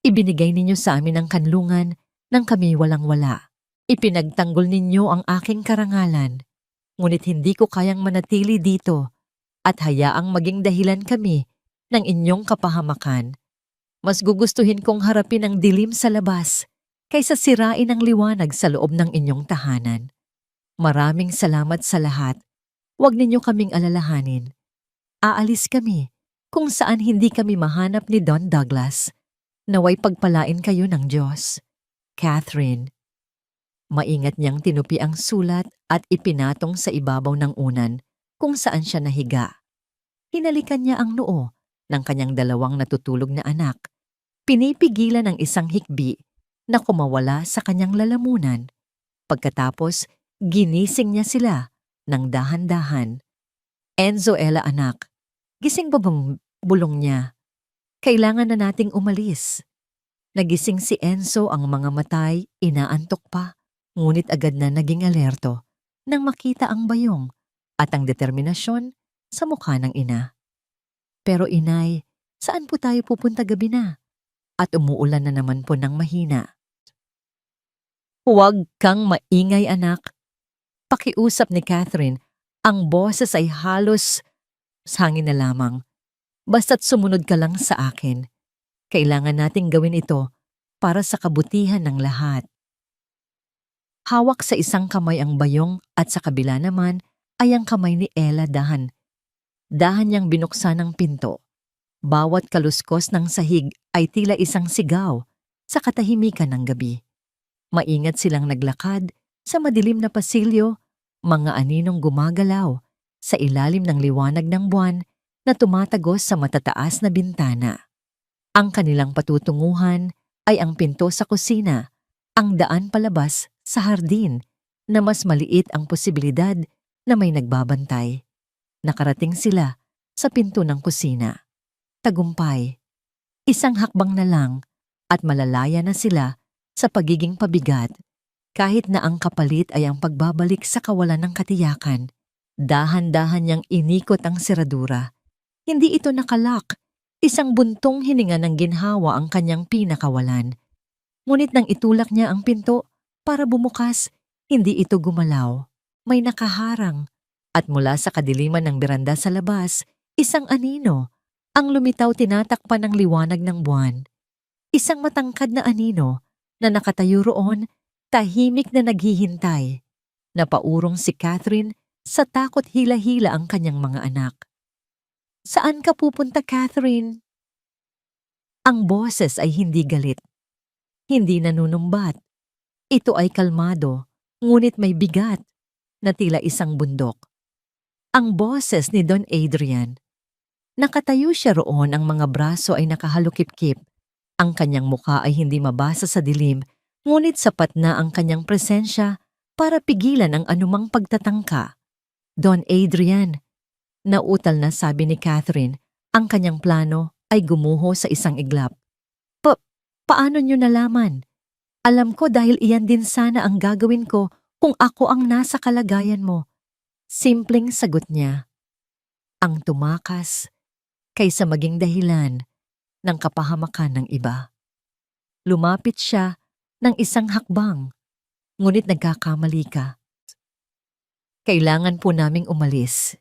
Ibinigay ninyo sa amin ang kanlungan nang kami walang-wala. Ipinagtanggol ninyo ang aking karangalan, ngunit hindi ko kayang manatili dito at hayaang maging dahilan kami ng inyong kapahamakan. Mas gugustuhin kong harapin ang dilim sa labas kaysa sirain ang liwanag sa loob ng inyong tahanan. Maraming salamat sa lahat. Huwag ninyo kaming alalahanin. Aalis kami kung saan hindi kami mahanap ni Don Douglas. Naway pagpalain kayo ng Diyos. Catherine. Maingat niyang tinupi ang sulat at ipinatong sa ibabaw ng unan kung saan siya nahiga. Hinalikan niya ang noo ng kanyang dalawang natutulog na anak. Pinipigilan ang isang hikbi na kumawala sa kanyang lalamunan. Pagkatapos, ginising niya sila ng dahan-dahan. Enzo, Ella anak, gising ba bang bulong niya? Kailangan na nating umalis. Nagising si Enzo, ang mga matay, inaantok pa, ngunit agad na naging alerto nang makita ang bayong at ang determinasyon sa mukha ng ina. Pero inay, saan po tayo pupunta gabi na? At umuulan na naman po ng mahina. Huwag kang maingay anak. Pakiusap ni Catherine, ang boses ay halos hangin na lamang. Basta't sumunod ka lang sa akin. Kailangan nating gawin ito para sa kabutihan ng lahat. Hawak sa isang kamay ang bayong at sa kabila naman ay ang kamay ni Ella dahan. Dahan niyang binuksan ang pinto. Bawat kaluskos ng sahig ay tila isang sigaw sa katahimikan ng gabi. Maingat silang naglakad sa madilim na pasilyo, mga aninong gumagalaw sa ilalim ng liwanag ng buwan na tumatagos sa matataas na bintana. Ang kanilang patutunguhan ay ang pinto sa kusina, ang daan palabas sa hardin na mas maliit ang posibilidad na may nagbabantay. Nakarating sila sa pinto ng kusina. Tagumpay. Isang hakbang na lang at malalaya na sila sa pagiging pabigat. Kahit na ang kapalit ay ang pagbabalik sa kawalan ng katiyakan, dahan-dahan niyang inikot ang seradura. Hindi ito nakalak. Isang buntong hininga ng ginhawa ang kanyang pinakawalan. Ngunit nang itulak niya ang pinto para bumukas, hindi ito gumalaw. May nakaharang. At mula sa kadiliman ng beranda sa labas, isang anino ang lumitaw tinatakpan ng liwanag ng buwan. Isang matangkad na anino na nakatayo roon, tahimik na naghihintay. Napaurong si Catherine sa takot hila-hila ang kanyang mga anak. Saan ka pupunta, Catherine? Ang boses ay hindi galit. Hindi nanunumbat. Ito ay kalmado, ngunit may bigat na tila isang bundok. Ang boses ni Don Adrian. Nakatayo siya roon, ang mga braso ay nakahalukip-kip. Ang kanyang mukha ay hindi mabasa sa dilim Ngunit sapat na ang kanyang presensya para pigilan ang anumang pagtatangka. Don Adrian, nautal na sabi ni Catherine, ang kanyang plano ay gumuho sa isang iglap. Paano niyo nalaman? Alam ko dahil iyan din sana ang gagawin ko kung ako ang nasa kalagayan mo. Simpleng sagot niya. Ang tumakas kaysa maging dahilan ng kapahamakan ng iba. Lumapit siya ng isang hakbang, ngunit nagkakamali ka. Kailangan po naming umalis.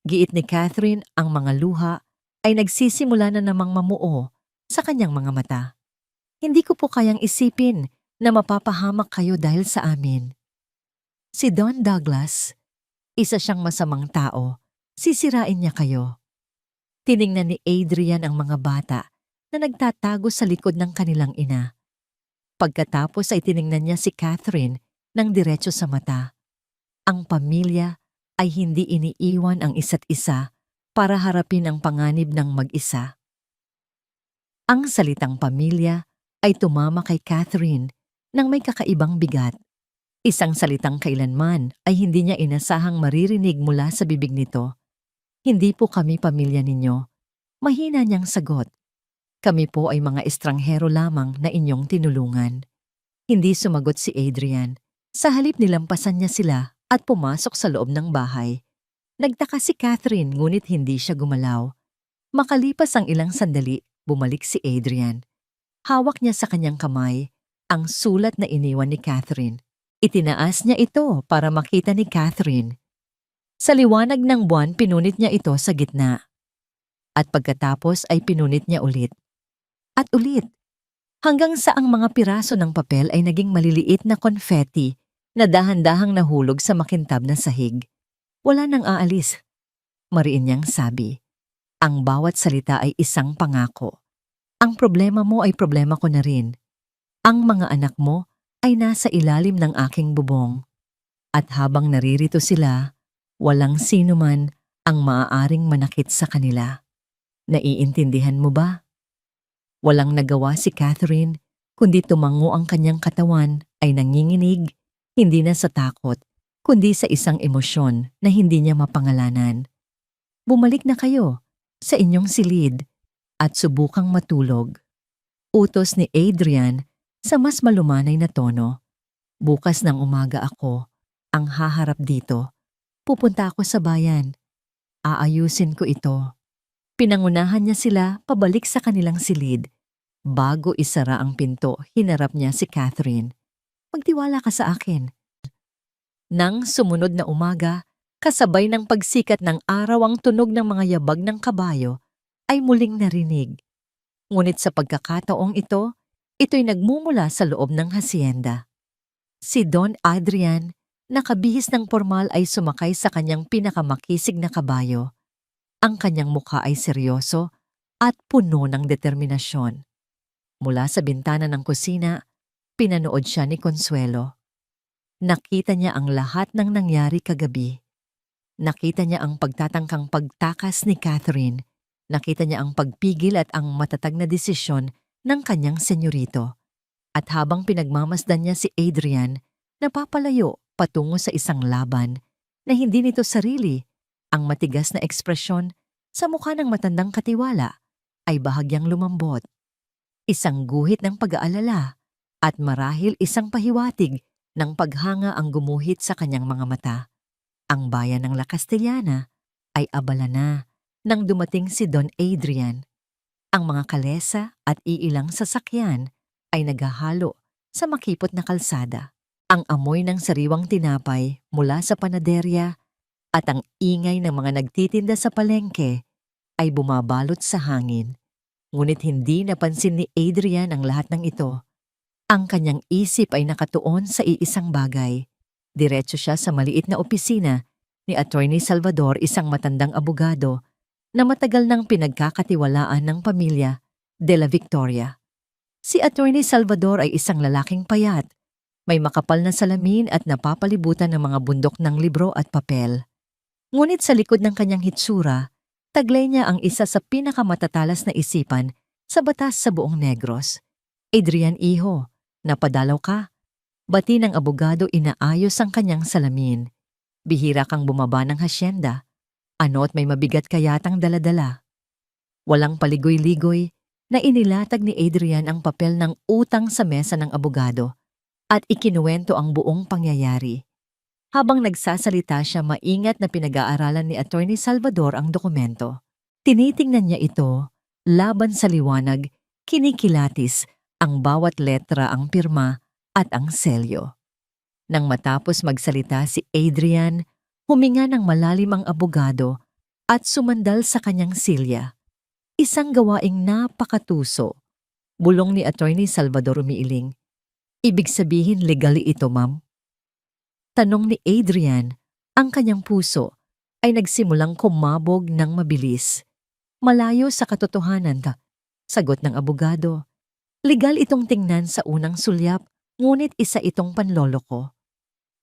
Giit ni Catherine, ang mga luha ay nagsisimula na namang mamuo sa kanyang mga mata. Hindi ko po kayang isipin na mapapahamak kayo dahil sa amin. Si Don Douglas, isa siyang masamang tao, sisirain niya kayo. Tiningnan ni Adrian ang mga bata na nagtatago sa likod ng kanilang ina. Pagkatapos ay tiningnan niya si Catherine ng diretso sa mata. Ang pamilya ay hindi iniiwan ang isa't isa para harapin ang panganib ng mag-isa. Ang salitang pamilya ay tumama kay Catherine nang may kakaibang bigat. Isang salitang kailanman ay hindi niya inasahang maririnig mula sa bibig nito. Hindi po kami pamilya ninyo. Mahina niyang sagot. Kami po ay mga estranghero lamang na inyong tinulungan. Hindi sumagot si Adrian. Sa halip nilampasan niya sila at pumasok sa loob ng bahay. Nagtaka si Catherine ngunit hindi siya gumalaw. Makalipas ang ilang sandali, bumalik si Adrian. Hawak niya sa kanyang kamay ang sulat na iniwan ni Catherine. Itinaas niya ito para makita ni Catherine. Sa liwanag ng buwan, pinunit niya ito sa gitna. At pagkatapos ay pinunit niya ulit. At ulit. Hanggang sa ang mga piraso ng papel ay naging maliliit na confetti na dahan-dahang nahulog sa makintab na sahig. Wala nang aalis. Mariin niyang sabi. Ang bawat salita ay isang pangako. Ang problema mo ay problema ko na rin. Ang mga anak mo ay nasa ilalim ng aking bubong. At habang naririto sila, walang sino man ang maaaring manakit sa kanila. Naiintindihan mo ba? Walang nagawa si Catherine, kundi tumango ang kanyang katawan ay nanginginig, hindi na sa takot, kundi sa isang emosyon na hindi niya mapangalanan. Bumalik na kayo sa inyong silid at subukang matulog. Utos ni Adrian sa mas malumanay na tono. Bukas ng umaga ako ang haharap dito. Pupunta ako sa bayan. Aayusin ko ito. Pinangunahan niya sila pabalik sa kanilang silid. Bago isara ang pinto, hinarap niya si Catherine. Magtiwala ka sa akin. Nang sumunod na umaga, kasabay ng pagsikat ng araw ang tunog ng mga yabag ng kabayo ay muling narinig. Ngunit sa pagkakataong ito, ito'y nagmumula sa loob ng hasyenda. Si Don Adrian, nakabihis ng pormal ay sumakay sa kanyang pinakamakisig na kabayo. Ang kanyang mukha ay seryoso at puno ng determinasyon. Mula sa bintana ng kusina, pinanood siya ni Consuelo. Nakita niya ang lahat ng nangyari kagabi. Nakita niya ang pagtatangkang pagtakas ni Catherine. Nakita niya ang pagpigil at ang matatag na desisyon ng kanyang senyorito. At habang pinagmamasdan niya si Adrian, napapalayo patungo sa isang laban na hindi nito sarili, ang matigas na ekspresyon sa mukha ng matandang katiwala ay bahagyang lumambot. Isang guhit ng pag-aalala at marahil isang pahiwatig ng paghanga ang gumuhit sa kanyang mga mata. Ang bayan ng La Castellana ay abala na nang dumating si Don Adrian. Ang mga kalesa at iilang sasakyan ay naghahalo sa makipot na kalsada. Ang amoy ng sariwang tinapay mula sa panaderya at ang ingay ng mga nagtitinda sa palengke ay bumabalot sa hangin. Ngunit hindi napansin ni Adrian ang lahat ng ito. Ang kanyang isip ay nakatuon sa iisang bagay. Diretso siya sa maliit na opisina ni Attorney Salvador, isang matandang abogado na matagal nang pinagkakatiwalaan ng pamilya de la Victoria. Si Attorney Salvador ay isang lalaking payat, may makapal na salamin at napapalibutan ng mga bundok ng libro at papel. Ngunit sa likod ng kanyang hitsura, taglay niya ang isa sa pinakamatatalas na isipan sa batas sa buong Negros. Adrian Iho, Napadalaw ka. Bati ng abogado inaayos ang kanyang salamin. Bihira kang bumaba ng hasyenda. Ano't may mabigat ka yatang daladala. Walang paligoy-ligoy na inilatag ni Adrian ang papel ng utang sa mesa ng abogado at ikinuwento ang buong pangyayari. Habang nagsasalita siya, maingat na pinag-aaralan ni Attorney Salvador ang dokumento. Tinitingnan niya ito, laban sa liwanag, kinikilatis ang bawat letra, ang pirma at ang selyo. Nang matapos magsalita si Adrian, huminga ng malalim ang abogado at sumandal sa kanyang silya. Isang gawaing napakatuso. Bulong ni Attorney Salvador umiiling. Ibig sabihin legally ito, ma'am? Tanong ni Adrian, ang kanyang puso ay nagsimulang kumabog ng mabilis. Malayo sa katotohanan, sagot ng abogado. Legal itong tingnan sa unang sulyap, ngunit isa itong panloloko.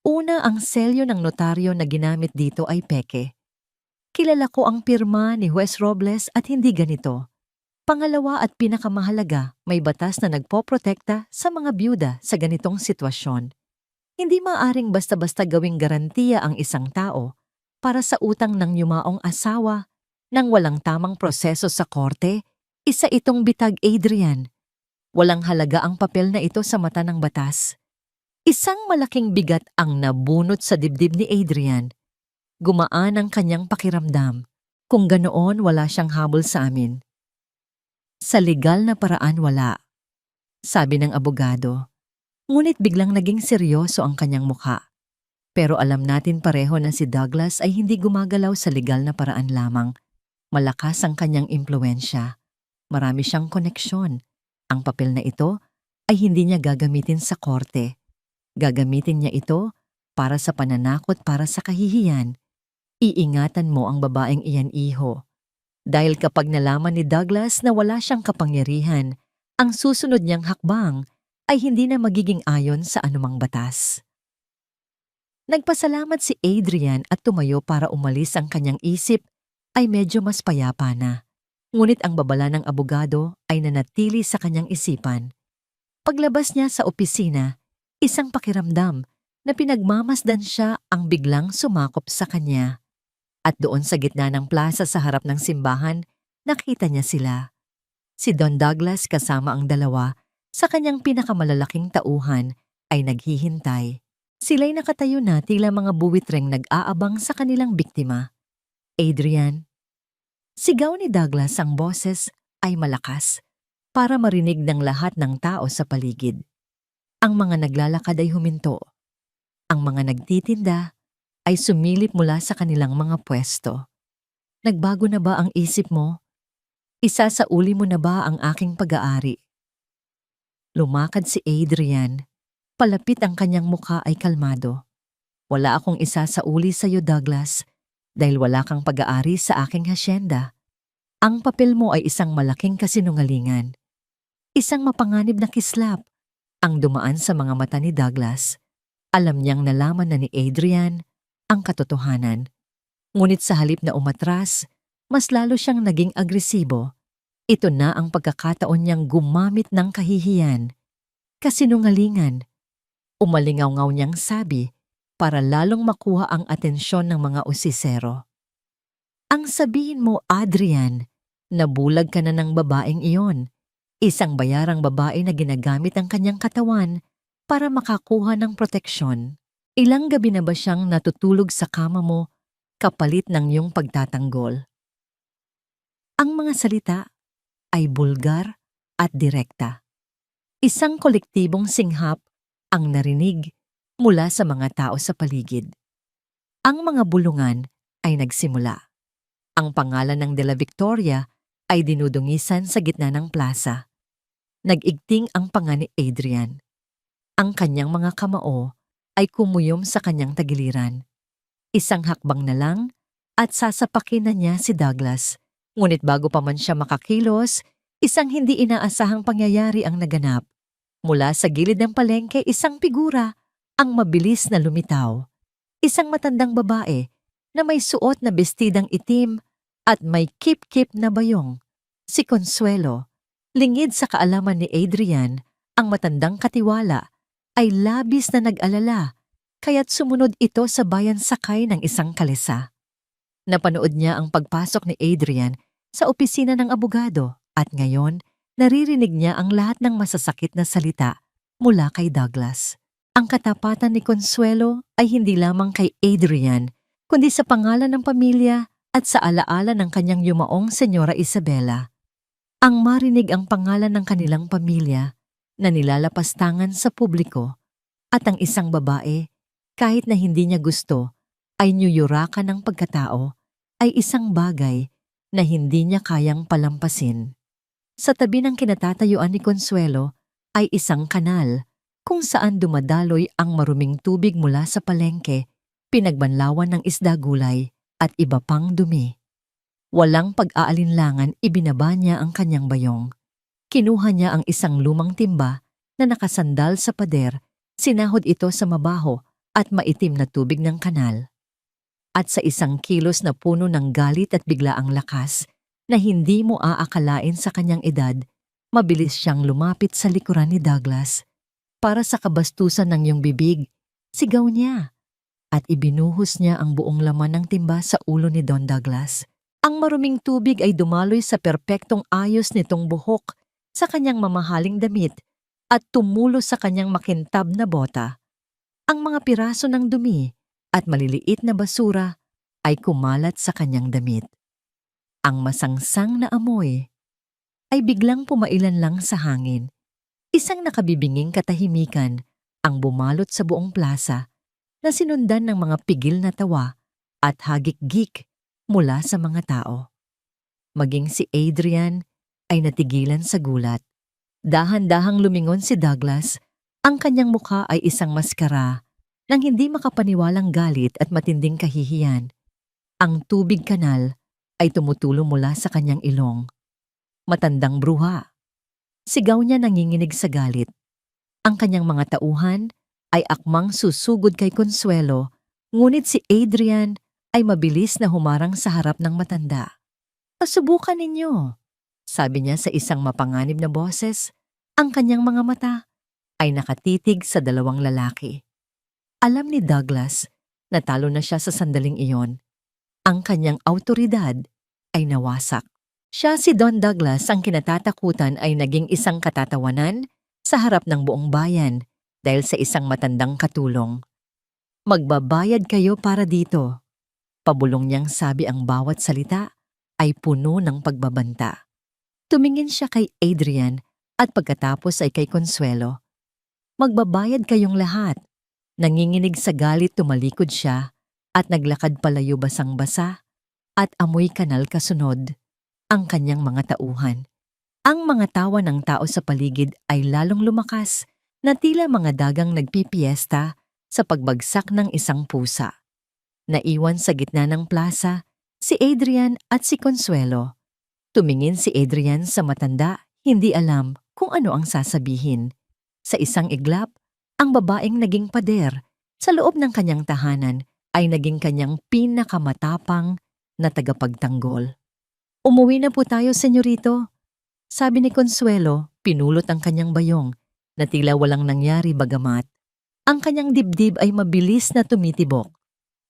Una, ang selyo ng notaryo na ginamit dito ay peke. Kilala ko ang pirma ni Juez Robles at hindi ganito. Pangalawa at pinakamahalaga, may batas na nagpoprotekta sa mga byuda sa ganitong sitwasyon. Hindi maaring basta-basta gawing garantiya ang isang tao para sa utang ng yumaong asawa nang walang tamang proseso sa korte. Isa itong bitag, Adrian. Walang halaga ang papel na ito sa mata ng batas. Isang malaking bigat ang nabunot sa dibdib ni Adrian. Gumaan ang kanyang pakiramdam. Kung ganoon, wala siyang habol sa amin. Sa legal na paraan, wala, sabi ng abogado. Ngunit biglang naging seryoso ang kanyang mukha. Pero alam natin pareho na si Douglas ay hindi gumagalaw sa legal na paraan lamang. Malakas ang kanyang impluwensya. Marami siyang koneksyon. Ang papel na ito ay hindi niya gagamitin sa korte. Gagamitin niya ito para sa pananakot, para sa kahihiyan. Iingatan mo ang babaeng iyan, iho. Dahil kapag nalaman ni Douglas na wala siyang kapangyarihan, ang susunod niyang hakbang ay hindi na magiging ayon sa anumang batas. Nagpasalamat si Adrian at tumayo para umalis. Ang kanyang isip ay medyo mas payapa na. Ngunit ang babala ng abogado ay nanatili sa kanyang isipan. Paglabas niya sa opisina, isang pakiramdam na pinagmamasdan siya ang biglang sumakop sa kanya. At doon sa gitna ng plaza sa harap ng simbahan, nakita niya sila. Si Don Douglas kasama ang dalawa sa kanyang pinakamalalaking tauhan ay naghihintay. Sila'y nakatayo na tila mga buwitreng nag-aabang sa kanilang biktima. Adrian. Sigaw ni Douglas, ang boses ay malakas para marinig ng lahat ng tao sa paligid. Ang mga naglalakad ay huminto. Ang mga nagtitinda ay sumilip mula sa kanilang mga pwesto. Nagbago na ba ang isip mo? Isasauli mo na ba ang aking pag-aari? Lumakad si Adrian. Palapit, ang kanyang mukha ay kalmado. Wala akong isasauli sa iyo, Douglas, dahil wala kang pag-aari sa aking hasyenda. Ang papel mo ay isang malaking kasinungalingan. Isang mapanganib na kislap ang dumaan sa mga mata ni Douglas. Alam niyang nalaman na ni Adrian ang katotohanan. Ngunit sa halip na umatras, mas lalo siyang naging agresibo. Ito na ang pagkakataon niyang gumamit ng kahihiyan, kasinungalingan. Umalingaw-ngaw niyang sabi para lalong makuha ang atensyon ng mga usisero. Ang sabihin mo, Adrian, nabulag ka na ng babaeng iyon. Isang bayarang babae na ginagamit ang kanyang katawan para makakuha ng proteksyon. Ilang gabi na ba siyang natutulog sa kama mo kapalit ng iyong pagtatanggol? Ang mga salita ay bulgar at direkta. Isang kolektibong singhap ang narinig mula sa mga tao sa paligid. Ang mga bulungan ay nagsimula. Ang pangalan ng De La Victoria ay dinudungisan sa gitna ng plaza. Nag-igting ang panga ni Adrian. Ang kanyang mga kamao ay kumuyom sa kanyang tagiliran. Isang hakbang na lang at sasapakin na niya si Douglas. Ngunit bago pa man siya makakilos, isang hindi inaasahang pangyayari ang naganap. Mula sa gilid ng palengke, isang figura ang mabilis na lumitaw. Isang matandang babae na may suot na bestidang itim at may kip-kip na bayong. Si Consuelo. Lingid sa kaalaman ni Adrian, Ang matandang katiwala ay labis na nag-alala, kaya't sumunod ito sa bayan sakay ng isang kalesa. Napanood niya ang pagpasok ni Adrian sa opisina ng abogado at ngayon naririnig niya ang lahat ng masasakit na salita mula kay Douglas. Ang katapatan ni Consuelo ay hindi lamang kay Adrian, kundi sa pangalan ng pamilya at sa alaala ng kanyang yumaong Senyora Isabela. Ang marinig ang pangalan ng kanilang pamilya na nilalapastangan sa publiko at ang isang babae, kahit na hindi niya gusto, ay nyuyurakan ng pagkatao, ay isang bagay na hindi niya kayang palampasin. Sa tabi ng kinatatayuan ni Consuelo ay isang kanal kung saan dumadaloy ang maruming tubig mula sa palengke, pinagbanlawan ng isda gulay at iba pang dumi. Walang pag-aalinlangan ibinaba niya ang kanyang bayong. Kinuha niya ang isang lumang timba na nakasandal sa pader, sinahod ito sa mabaho at maitim na tubig ng kanal. At sa isang kilos na puno ng galit at biglaang lakas na hindi mo aakalain sa kanyang edad, mabilis siyang lumapit sa likuran ni Douglas. Para sa kabastusan ng iyong bibig, sigaw niya at ibinuhos niya ang buong laman ng timba sa ulo ni Don Douglas. Ang maruming tubig ay dumaloy sa perpektong ayos nitong buhok sa kanyang mamahaling damit at tumulo sa kanyang makintab na bota. Ang mga piraso ng dumi at maliliit na basura ay kumalat sa kanyang damit. Ang masangsang na amoy ay biglang pumailan lang sa hangin. Isang nakabibinging katahimikan ang bumalot sa buong plaza na sinundan ng mga pigil na tawa at hagik-gik mula sa mga tao. Maging si Adrian ay natigilan sa gulat. Dahan-dahang lumingon si Douglas, ang kanyang mukha ay isang maskara ng hindi makapaniwalang galit at matinding kahihiyan. Ang tubig kanal ay tumutulo mula sa kanyang ilong. Matandang bruha. Sigaw niya nanginginig sa galit. Ang kanyang mga tauhan ay akmang susugod kay Consuelo, ngunit si Adrian ay mabilis na humarang sa harap ng matanda. "Pasubukan ninyo," sabi niya sa isang mapanganib na boses. Ang kanyang mga mata ay nakatitig sa dalawang lalaki. Alam ni Douglas na talo na siya sa sandaling iyon. Ang kanyang awtoridad ay nawasak. Siya si Don Douglas ang kinatatakutan ay naging isang katatawanan sa harap ng buong bayan dahil sa isang matandang katulong. "Magbabayad kayo para dito." Pabulong niyang sabi, ang bawat salita ay puno ng pagbabanta. Tumingin siya kay Adrian at pagkatapos ay kay Consuelo. "Magbabayad kayong lahat." Nanginginig sa galit tumalikod siya at naglakad palayo basang-basa at amoy kanal kasunod ang kanyang mga tauhan. Ang mga tawa ng tao sa paligid ay lalong lumakas na tila mga dagang nagpipiesta sa pagbagsak ng isang pusa. Naiwan sa gitna ng plaza si Adrian at si Consuelo. Tumingin si Adrian sa matanda, hindi alam kung ano ang sasabihin. Sa isang iglap, ang babaeng naging pader sa loob ng kanyang tahanan ay naging kanyang pinakamatapang na tagapagtanggol. "Umuwi na po tayo, senyorito," sabi ni Consuelo, pinulot ang kanyang bayong na tila walang nangyari bagamat ang kanyang dibdib ay mabilis na tumitibok.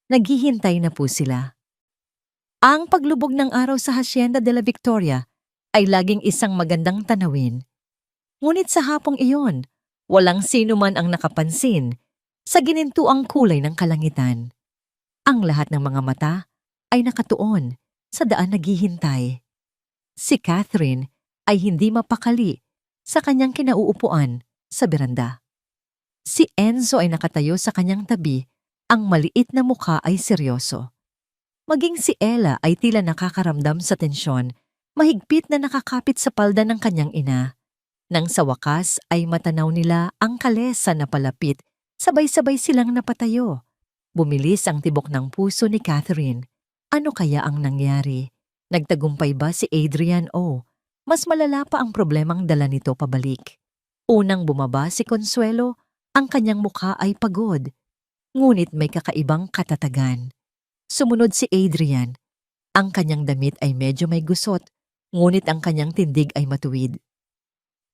Naghihintay na po sila. Ang paglubog ng araw sa Hacienda de la Victoria ay laging isang magandang tanawin. Ngunit sa hapong iyon, walang sino man ang nakapansin sa ginintuang kulay ng kalangitan. Ang lahat ng mga mata ay nakatuon sa daan naghihintay. Si Catherine ay hindi mapakali sa kanyang kinauupuan sa beranda. Si Enzo ay nakatayo sa kanyang tabi, ang maliit na mukha ay seryoso. Maging si Ella ay tila nakakaramdam sa tensyon, mahigpit na nakakapit sa palda ng kanyang ina. Nang sa wakas ay matanaw nila ang kalesa na palapit, sabay-sabay silang napatayo. Bumilis ang tibok ng puso ni Catherine. Ano kaya ang nangyari? Nagtagumpay ba si Adrian o mas malala pa ang problemang dala nito pabalik? Unang bumaba si Consuelo, ang kanyang mukha ay pagod, ngunit may kakaibang katatagan. Sumunod si Adrian. Ang kanyang damit ay medyo may gusot, ngunit ang kanyang tindig ay matuwid.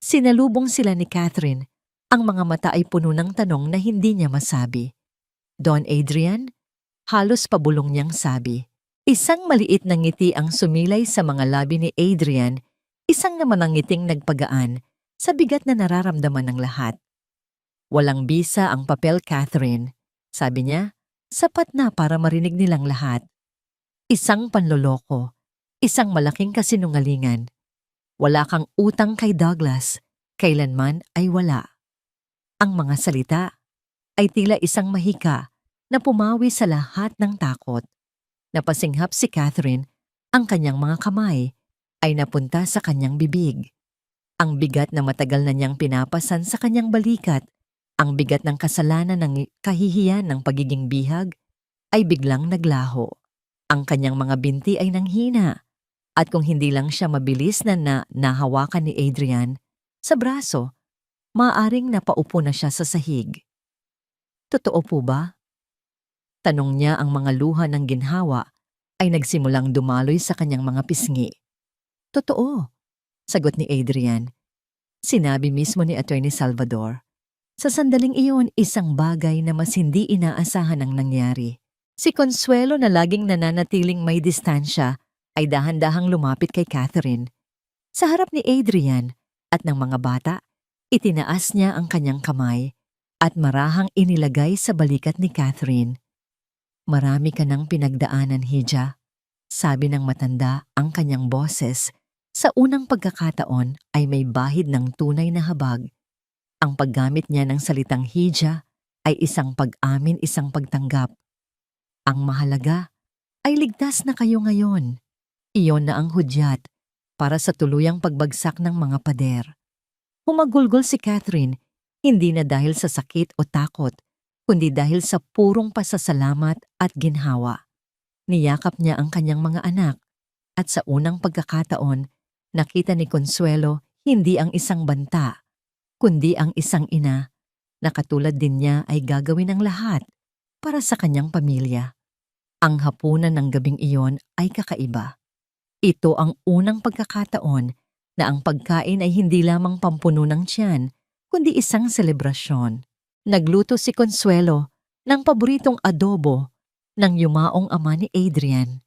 Sinalubong sila ni Catherine. Ang mga mata ay puno ng tanong na hindi niya masabi. Don Adrian? Halos pabulong niyang sabi. Isang maliit na ngiti ang sumilay sa mga labi ni Adrian, isang naman ang ngiting nagpagaan sa bigat na nararamdaman ng lahat. Walang bisa ang papel, Catherine. Sabi niya, sapat na para marinig nilang lahat. Isang panloloko, isang malaking kasinungalingan. Wala kang utang kay Douglas, kailanman ay wala. Ang mga salita ay tila isang mahika na pumawi sa lahat ng takot. Napasinghap si Catherine, ang kanyang mga kamay ay napunta sa kanyang bibig. Ang bigat na matagal na niyang pinapasan sa kanyang balikat, ang bigat ng kasalanan ng kahihiyan ng pagiging bihag, ay biglang naglaho. Ang kanyang mga binti ay nanghina, at kung hindi lang siya mabilis na nahawakan ni Adrian sa braso, maaaring napaupo na siya sa sahig. Totoo po ba? Tanong niya. Ang mga luha ng ginhawa ay nagsimulang dumaloy sa kanyang mga pisngi. Totoo, sagot ni Adrian. Sinabi mismo ni Attorney Salvador. Sa sandaling iyon, isang bagay na mas hindi inaasahan ang nangyari. Si Consuelo na laging nananatiling may distansya ay dahan-dahang lumapit kay Catherine. Sa harap ni Adrian at ng mga bata, itinaas niya ang kanyang kamay at marahang inilagay sa balikat ni Catherine. Marami ka ng pinagdaanan, Hija, sabi ng matanda ang kanyang boses. Sa unang pagkakataon ay may bahid ng tunay na habag. Ang paggamit niya ng salitang Hija ay isang pag-amin, isang pagtanggap. Ang mahalaga ay ligtas na kayo ngayon. Iyon na ang hudyat para sa tuluyang pagbagsak ng mga pader. Humagulgol si Catherine, hindi na dahil sa sakit o takot, kundi dahil sa purong pasasalamat at ginhawa. Niyakap niya ang kanyang mga anak at sa unang pagkakataon, nakita ni Consuelo hindi ang isang banta, kundi ang isang ina na katulad din niya ay gagawin ang lahat para sa kanyang pamilya. Ang hapunan ng gabing iyon ay kakaiba. Ito ang unang pagkakataon na ang pagkain ay hindi lamang pampuno ng tiyan, kundi isang selebrasyon. Nagluto si Consuelo ng paboritong adobo ng yumaong ama ni Adrian.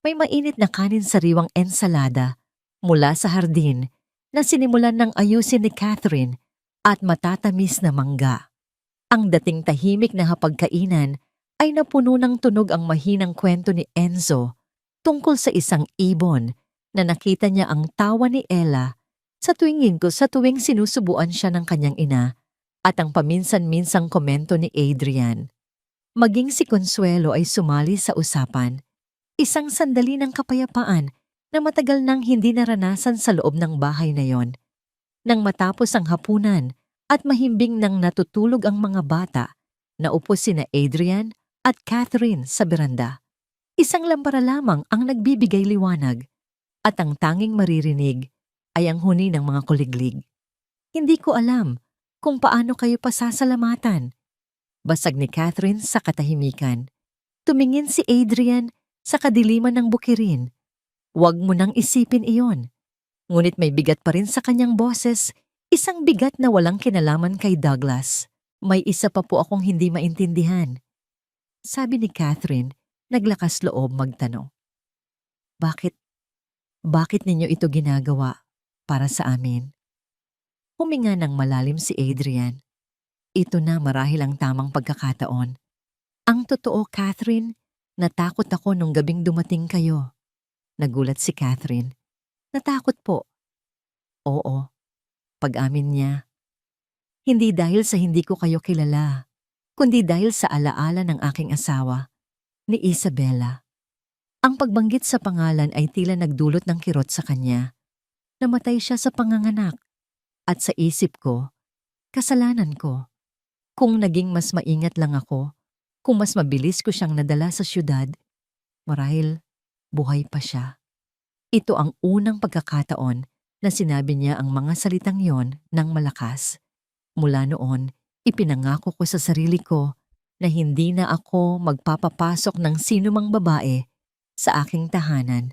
May mainit na kanin sariwang ensalada mula sa hardin na sinimulan ng ayusin ni Catherine at matatamis na mangga. Ang dating tahimik na hapagkainan ay napuno ng tunog ang mahinang kwento ni Enzo tungkol sa isang ibon na nakita niya ang tawa ni Ella sa tuwing sinusubuan siya ng kanyang ina at ang paminsan-minsang komento ni Adrian. Maging si Consuelo ay sumali sa usapan. Isang sandali ng kapayapaan na matagal nang hindi naranasan sa loob ng bahay na yon. Nang matapos ang hapunan at mahimbing nang natutulog ang mga bata, naupo sina Adrian at Catherine sa beranda. Isang lampara lamang ang nagbibigay liwanag at ang tanging maririnig ay ang huni ng mga kuliglig. Hindi ko alam kung paano kayo pasasalamatan. Basag ni Catherine sa katahimikan. Tumingin si Adrian sa kadiliman ng bukirin. Huwag mo nang isipin iyon. Ngunit may bigat pa rin sa kanyang boses, isang bigat na walang kinalaman kay Douglas. May isa pa po akong hindi maintindihan. Sabi ni Catherine, naglakas loob magtanong. Bakit ninyo ito ginagawa para sa amin? Huminga ng malalim si Adrian. Ito na marahil ang tamang pagkakataon. Ang totoo, Catherine, natakot ako nung gabing dumating kayo. Nagulat si Catherine. Natakot po. Oo, pag-amin niya. Hindi dahil sa hindi ko kayo kilala, kundi dahil sa alaala ng aking asawa, ni Isabella. Ang pagbanggit sa pangalan ay tila nagdulot ng kirot sa kanya. Namatay siya sa panganganak. At sa isip ko, kasalanan ko. Kung naging mas maingat lang ako, kung mas mabilis ko siyang nadala sa syudad, marahil buhay pa siya. Ito ang unang pagkakataon na sinabi niya ang mga salitang yon ng malakas. Mula noon, ipinangako ko sa sarili ko na hindi na ako magpapapasok ng sinumang babae sa aking tahanan.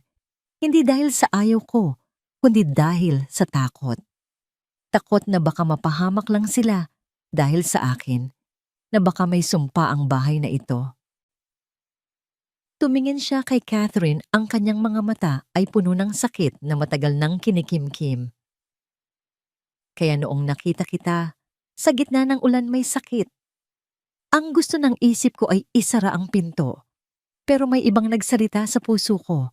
Hindi dahil sa ayaw ko, kundi dahil sa takot. Takot na baka mapahamak lang sila dahil sa akin, na baka may sumpa ang bahay na ito. Tumingin siya kay Catherine, ang kanyang mga mata ay puno ng sakit na matagal nang kinikimkim. Kaya noong nakita kita, sa gitna ng ulan may sakit. Ang gusto ng isip ko ay isara ang pinto. Pero may ibang nagsalita sa puso ko.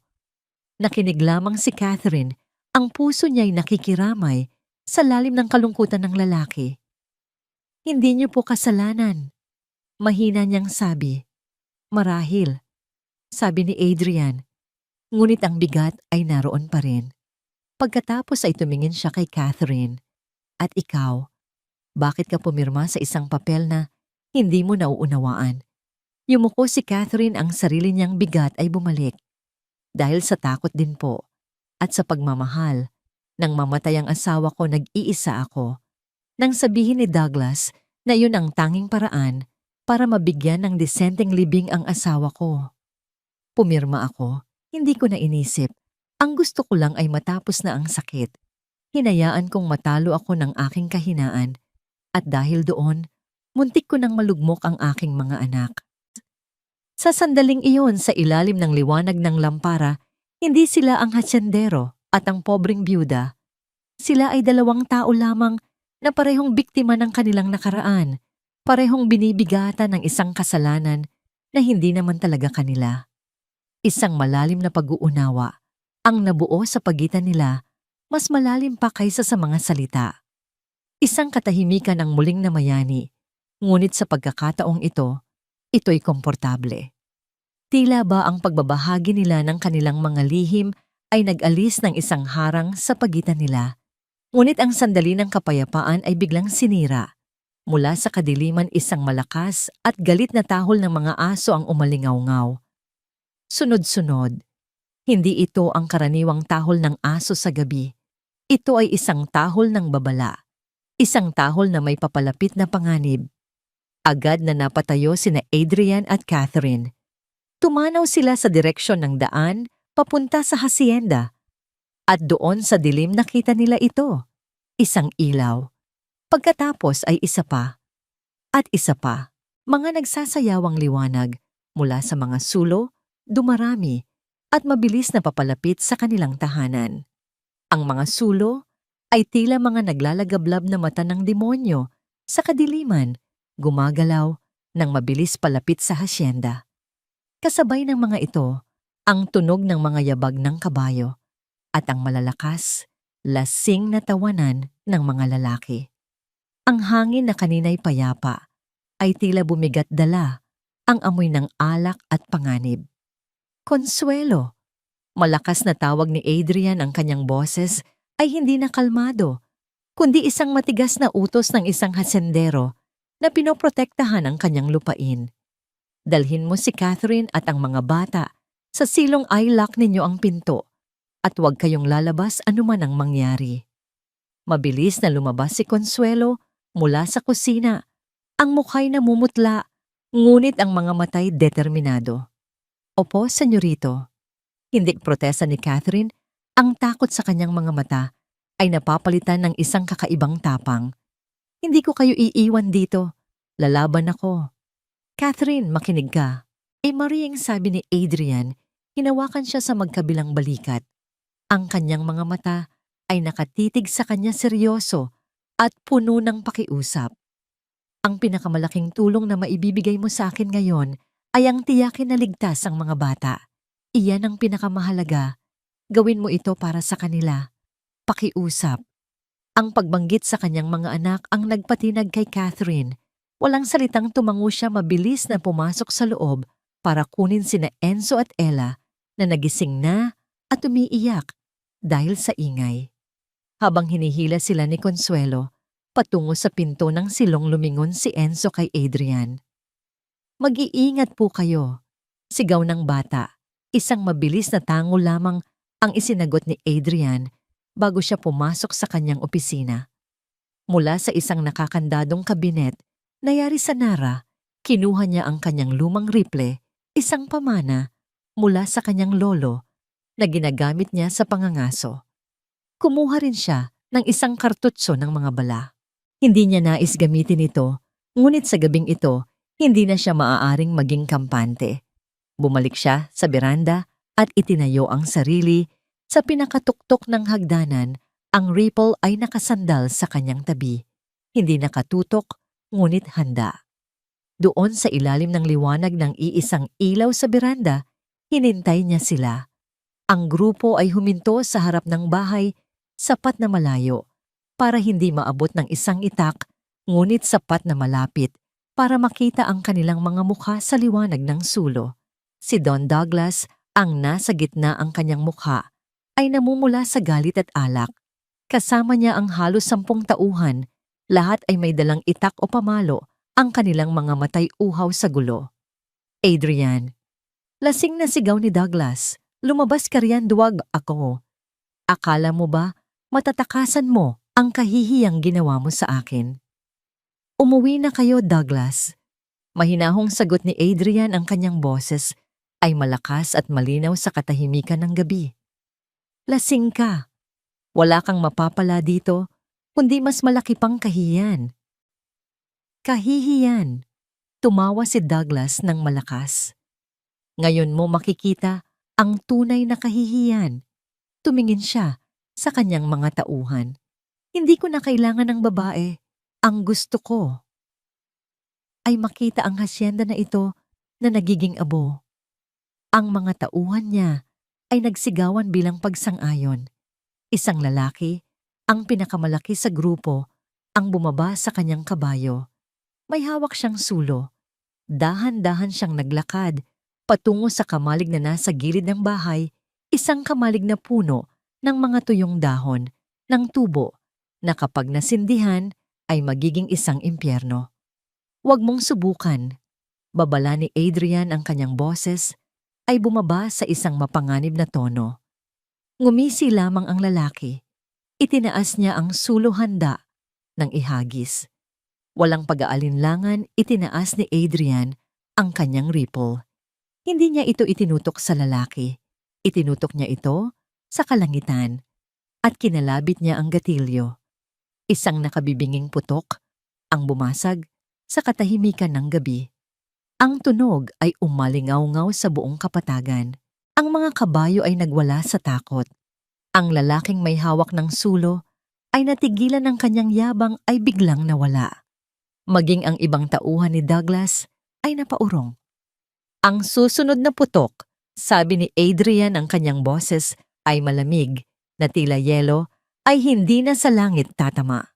Nakinig lamang si Catherine, ang puso niya'y nakikiramay sa lalim ng kalungkutan ng lalaki. Hindi niyo po kasalanan. Mahina niyang sabi. Marahil, sabi ni Adrian. Ngunit ang bigat ay naroon pa rin. Pagkatapos ay tumingin siya kay Catherine. At ikaw, bakit ka pumirma sa isang papel na hindi mo nauunawaan? Yumuko si Catherine, ang sarili niyang bigat ay bumalik. Dahil sa takot din po at sa pagmamahal, nang mamatay ang asawa ko, nag-iisa ako. Nang sabihin ni Douglas na yun ang tanging paraan para mabigyan ng disenteng libing ang asawa ko. Pumirma ako, hindi ko na inisip. Ang gusto ko lang ay matapos na ang sakit. Hinayaan kong matalo ako ng aking kahinaan at dahil doon, muntik ko nang malugmok ang aking mga anak. Sa sandaling iyon, sa ilalim ng liwanag ng lampara, hindi sila ang hasyendero at ang pobreng byuda. Sila ay dalawang tao lamang na parehong biktima ng kanilang nakaraan, parehong binibigatan ng isang kasalanan na hindi naman talaga kanila. Isang malalim na pag-uunawa ang nabuo sa pagitan nila, mas malalim pa kaysa sa mga salita. Isang katahimikan ang muling namayani, ngunit sa pagkakataong ito, ito'y komportable. Tila ba ang pagbabahagi nila ng kanilang mga lihim ay nag-alis ng isang harang sa pagitan nila. Ngunit ang sandali ng kapayapaan ay biglang sinira. Mula sa kadiliman, isang malakas at galit na tahol ng mga aso ang umalingaw-ngaw. Sunod-sunod, hindi ito ang karaniwang tahol ng aso sa gabi. Ito ay isang tahol ng babala. Isang tahol na may papalapit na panganib. Agad na napatayo sina Adrian at Catherine. Tumanaw sila sa direksyon ng daan papunta sa hacienda. At doon sa dilim nakita nila ito. Isang ilaw. Pagkatapos ay isa pa. At isa pa. Mga nagsasayawang liwanag mula sa mga sulo, dumarami at mabilis na papalapit sa kanilang tahanan. Ang mga sulo ay tila mga naglalagablab na mata ng demonyo sa kadiliman, gumagalaw nang mabilis palapit sa hasyenda. Kasabay ng mga ito, ang tunog ng mga yabag ng kabayo at ang malalakas, lasing na tawanan ng mga lalaki. Ang hangin na kanina'y payapa ay tila bumigat dala ang amoy ng alak at panganib. Consuelo! Malakas na tawag ni Adrian, ang kanyang boses ay hindi na kalmado, kundi isang matigas na utos ng isang hasendero na pinoprotektahan ang kanyang lupain. Dalhin mo si Catherine at ang mga bata sa silong i-lock ninyo ang pinto at huwag kayong lalabas anuman ang mangyari. Mabilis na lumabas si Consuelo mula sa kusina, ang mukha'y namumutla, ngunit ang mga mata'y determinado. Opo, senyorito. Hindi protesta ni Catherine, ang takot sa kanyang mga mata ay napapalitan ng isang kakaibang tapang. Hindi ko kayo iiwan dito. Lalaban ako. Catherine, makinig ka. Maring sabi ni Adrian, hinawakan siya sa magkabilang balikat. Ang kanyang mga mata ay nakatitig sa kanya seryoso at puno ng pakiusap. Ang pinakamalaking tulong na maibibigay mo sa akin ngayon ay ang tiyakin na ligtas ang mga bata. Iyan ang pinakamahalaga. Gawin mo ito para sa kanila. Pakiusap. Ang pagbanggit sa kanyang mga anak ang nagpatinag kay Catherine. Walang salitang tumango siya, mabilis na pumasok sa loob para kunin sina Enzo at Ella na nagising na at umiiyak dahil sa ingay. Habang hinihila sila ni Consuelo, patungo sa pinto ng silong, lumingon si Enzo kay Adrian. Mag-iingat po kayo. Sigaw ng bata. Isang mabilis na tango lamang ang isinagot ni Adrian bago siya pumasok sa kanyang opisina. Mula sa isang nakakandadong kabinet, nayari sa Nara, kinuha niya ang kanyang lumang rifle, isang pamana, mula sa kanyang lolo na ginagamit niya sa pangangaso. Kumuha rin siya ng isang kartutso ng mga bala. Hindi niya nais gamitin ito, ngunit sa gabing ito, hindi na siya maaaring maging kampante. Bumalik siya sa beranda at itinayo ang sarili sa pinakatuktok ng hagdanan. Ang Ripple ay nakasandal sa kanyang tabi. Hindi nakatutok, ngunit handa. Doon sa ilalim ng liwanag ng iisang ilaw sa beranda, hinintay niya sila. Ang grupo ay huminto sa harap ng bahay, sapat na malayo, para hindi maabot ng isang itak, ngunit sapat na malapit para makita ang kanilang mga mukha sa liwanag ng sulo. Si Don Douglas, ang nasa gitna ang kanyang mukha, ay namumula sa galit at alak. Kasama niya ang halos 10 tauhan, lahat ay may dalang itak o pamalo, ang kanilang mga matay uhaw sa gulo. Adrian. Lasing na sigaw ni Douglas. Lumabas ka riyan, duwag ako. Akala mo ba, matatakasan mo ang kahihiyang ginawa mo sa akin? Umuwi na kayo, Douglas. Mahinahong sagot ni Adrian, ang kanyang boses ay malakas at malinaw sa katahimikan ng gabi. Lasing ka. Wala kang mapapala dito, kundi mas malaki pang kahihiyan. Kahihiyan. Tumawa si Douglas ng malakas. Ngayon mo makikita ang tunay na kahihiyan. Tumingin siya sa kanyang mga tauhan. Hindi ko na kailangan ng babae. Ang gusto ko ay makita ang hasyenda na ito na nagiging abo. Ang mga tauhan niya ay nagsigawan bilang pagsang-ayon. Isang lalaki, ang pinakamalaki sa grupo, ang bumaba sa kanyang kabayo. May hawak siyang sulo. Dahan-dahan siyang naglakad patungo sa kamalig na nasa gilid ng bahay, isang kamalig na puno ng mga tuyong dahon ng tubo na kapag nasindihan ay magiging isang impyerno. Huwag mong subukan. Babala ni Adrian, ang kanyang boses ay bumaba sa isang mapanganib na tono. Ngumisi lamang ang lalaki. Itinaas niya ang sulo handa ng ihagis. Walang pag-aalinlangan, itinaas ni Adrian ang kanyang Ripple. Hindi niya ito itinutok sa lalaki. Itinutok niya ito sa kalangitan at kinalabit niya ang gatilyo. Isang nakabibinging putok ang bumasag sa katahimikan ng gabi. Ang tunog ay umalingaw-ngaw sa buong kapatagan. Ang mga kabayo ay nagwala sa takot. Ang lalaking may hawak ng sulo ay natigilan ng kanyang yabang ay biglang nawala. Maging ang ibang tauhan ni Douglas ay napaurong. Ang susunod na putok, sabi ni Adrian, ang kanyang boses ay malamig na tila yelo, ay hindi na sa langit tatama.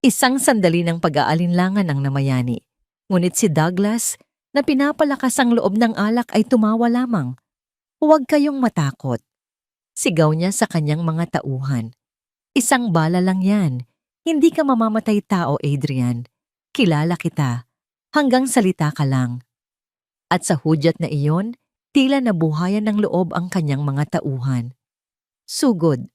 Isang sandali ng pag-aalinlangan ang namayani. Ngunit si Douglas, na pinapalakas ang loob ng alak, ay tumawa lamang. Huwag kayong matakot. Sigaw niya sa kanyang mga tauhan. Isang bala lang yan. Hindi ka mamamatay tao, Adrian. Kilala kita. Hanggang salita ka lang. At sa hudyat na iyon, tila nabuhayan ng loob ang kanyang mga tauhan. Sugod.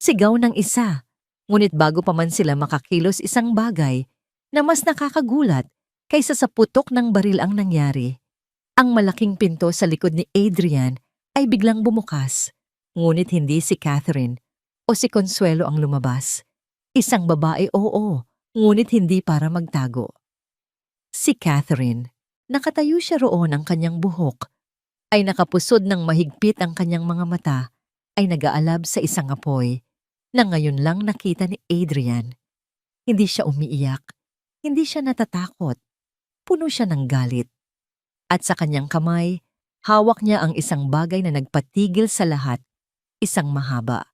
Sigaw ng isa. Ngunit bago pa man sila makakilos, isang bagay na mas nakakagulat kaysa sa putok ng baril ang nangyari. Ang malaking pinto sa likod ni Adrian ay biglang bumukas. Ngunit hindi si Catherine o si Consuelo ang lumabas. Isang babae, oo, ngunit hindi para magtago. Si Catherine. Nakatayo siya roon, ang kanyang buhok ay nakapusod ng mahigpit, ang kanyang mga mata ay nag-aalab sa isang apoy na ngayon lang nakita ni Adrian. Hindi siya umiiyak, hindi siya natatakot, puno siya ng galit. At sa kanyang kamay, hawak niya ang isang bagay na nagpatigil sa lahat, isang mahaba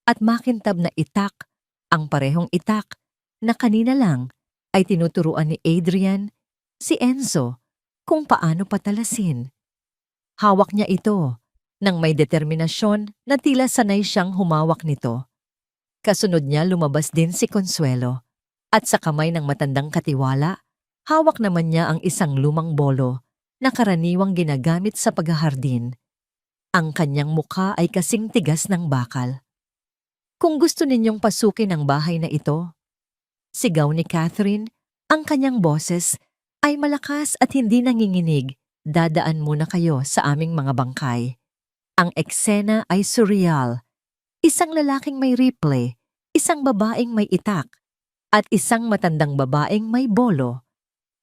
at makintab na itak, ang parehong itak na kanina lang ay tinuturuan ni Adrian si Enzo kung paano patalasin. Hawak niya ito nang may determinasyon na tila sanay siyang humawak nito. Kasunod niya lumabas din si Consuelo at sa kamay ng matandang katiwala, hawak naman niya ang isang lumang bolo na karaniwang ginagamit sa paghahardin. Ang kanyang mukha ay kasing tigas ng bakal. Kung gusto ninyong pasukin ang bahay na ito, sigaw ni Catherine, ang kanyang boses ay malakas at hindi nanginginig, dadaan muna kayo sa aming mga bangkay. Ang eksena ay surreal. Isang lalaking may rifle, isang babaeng may itak, at isang matandang babaeng may bolo.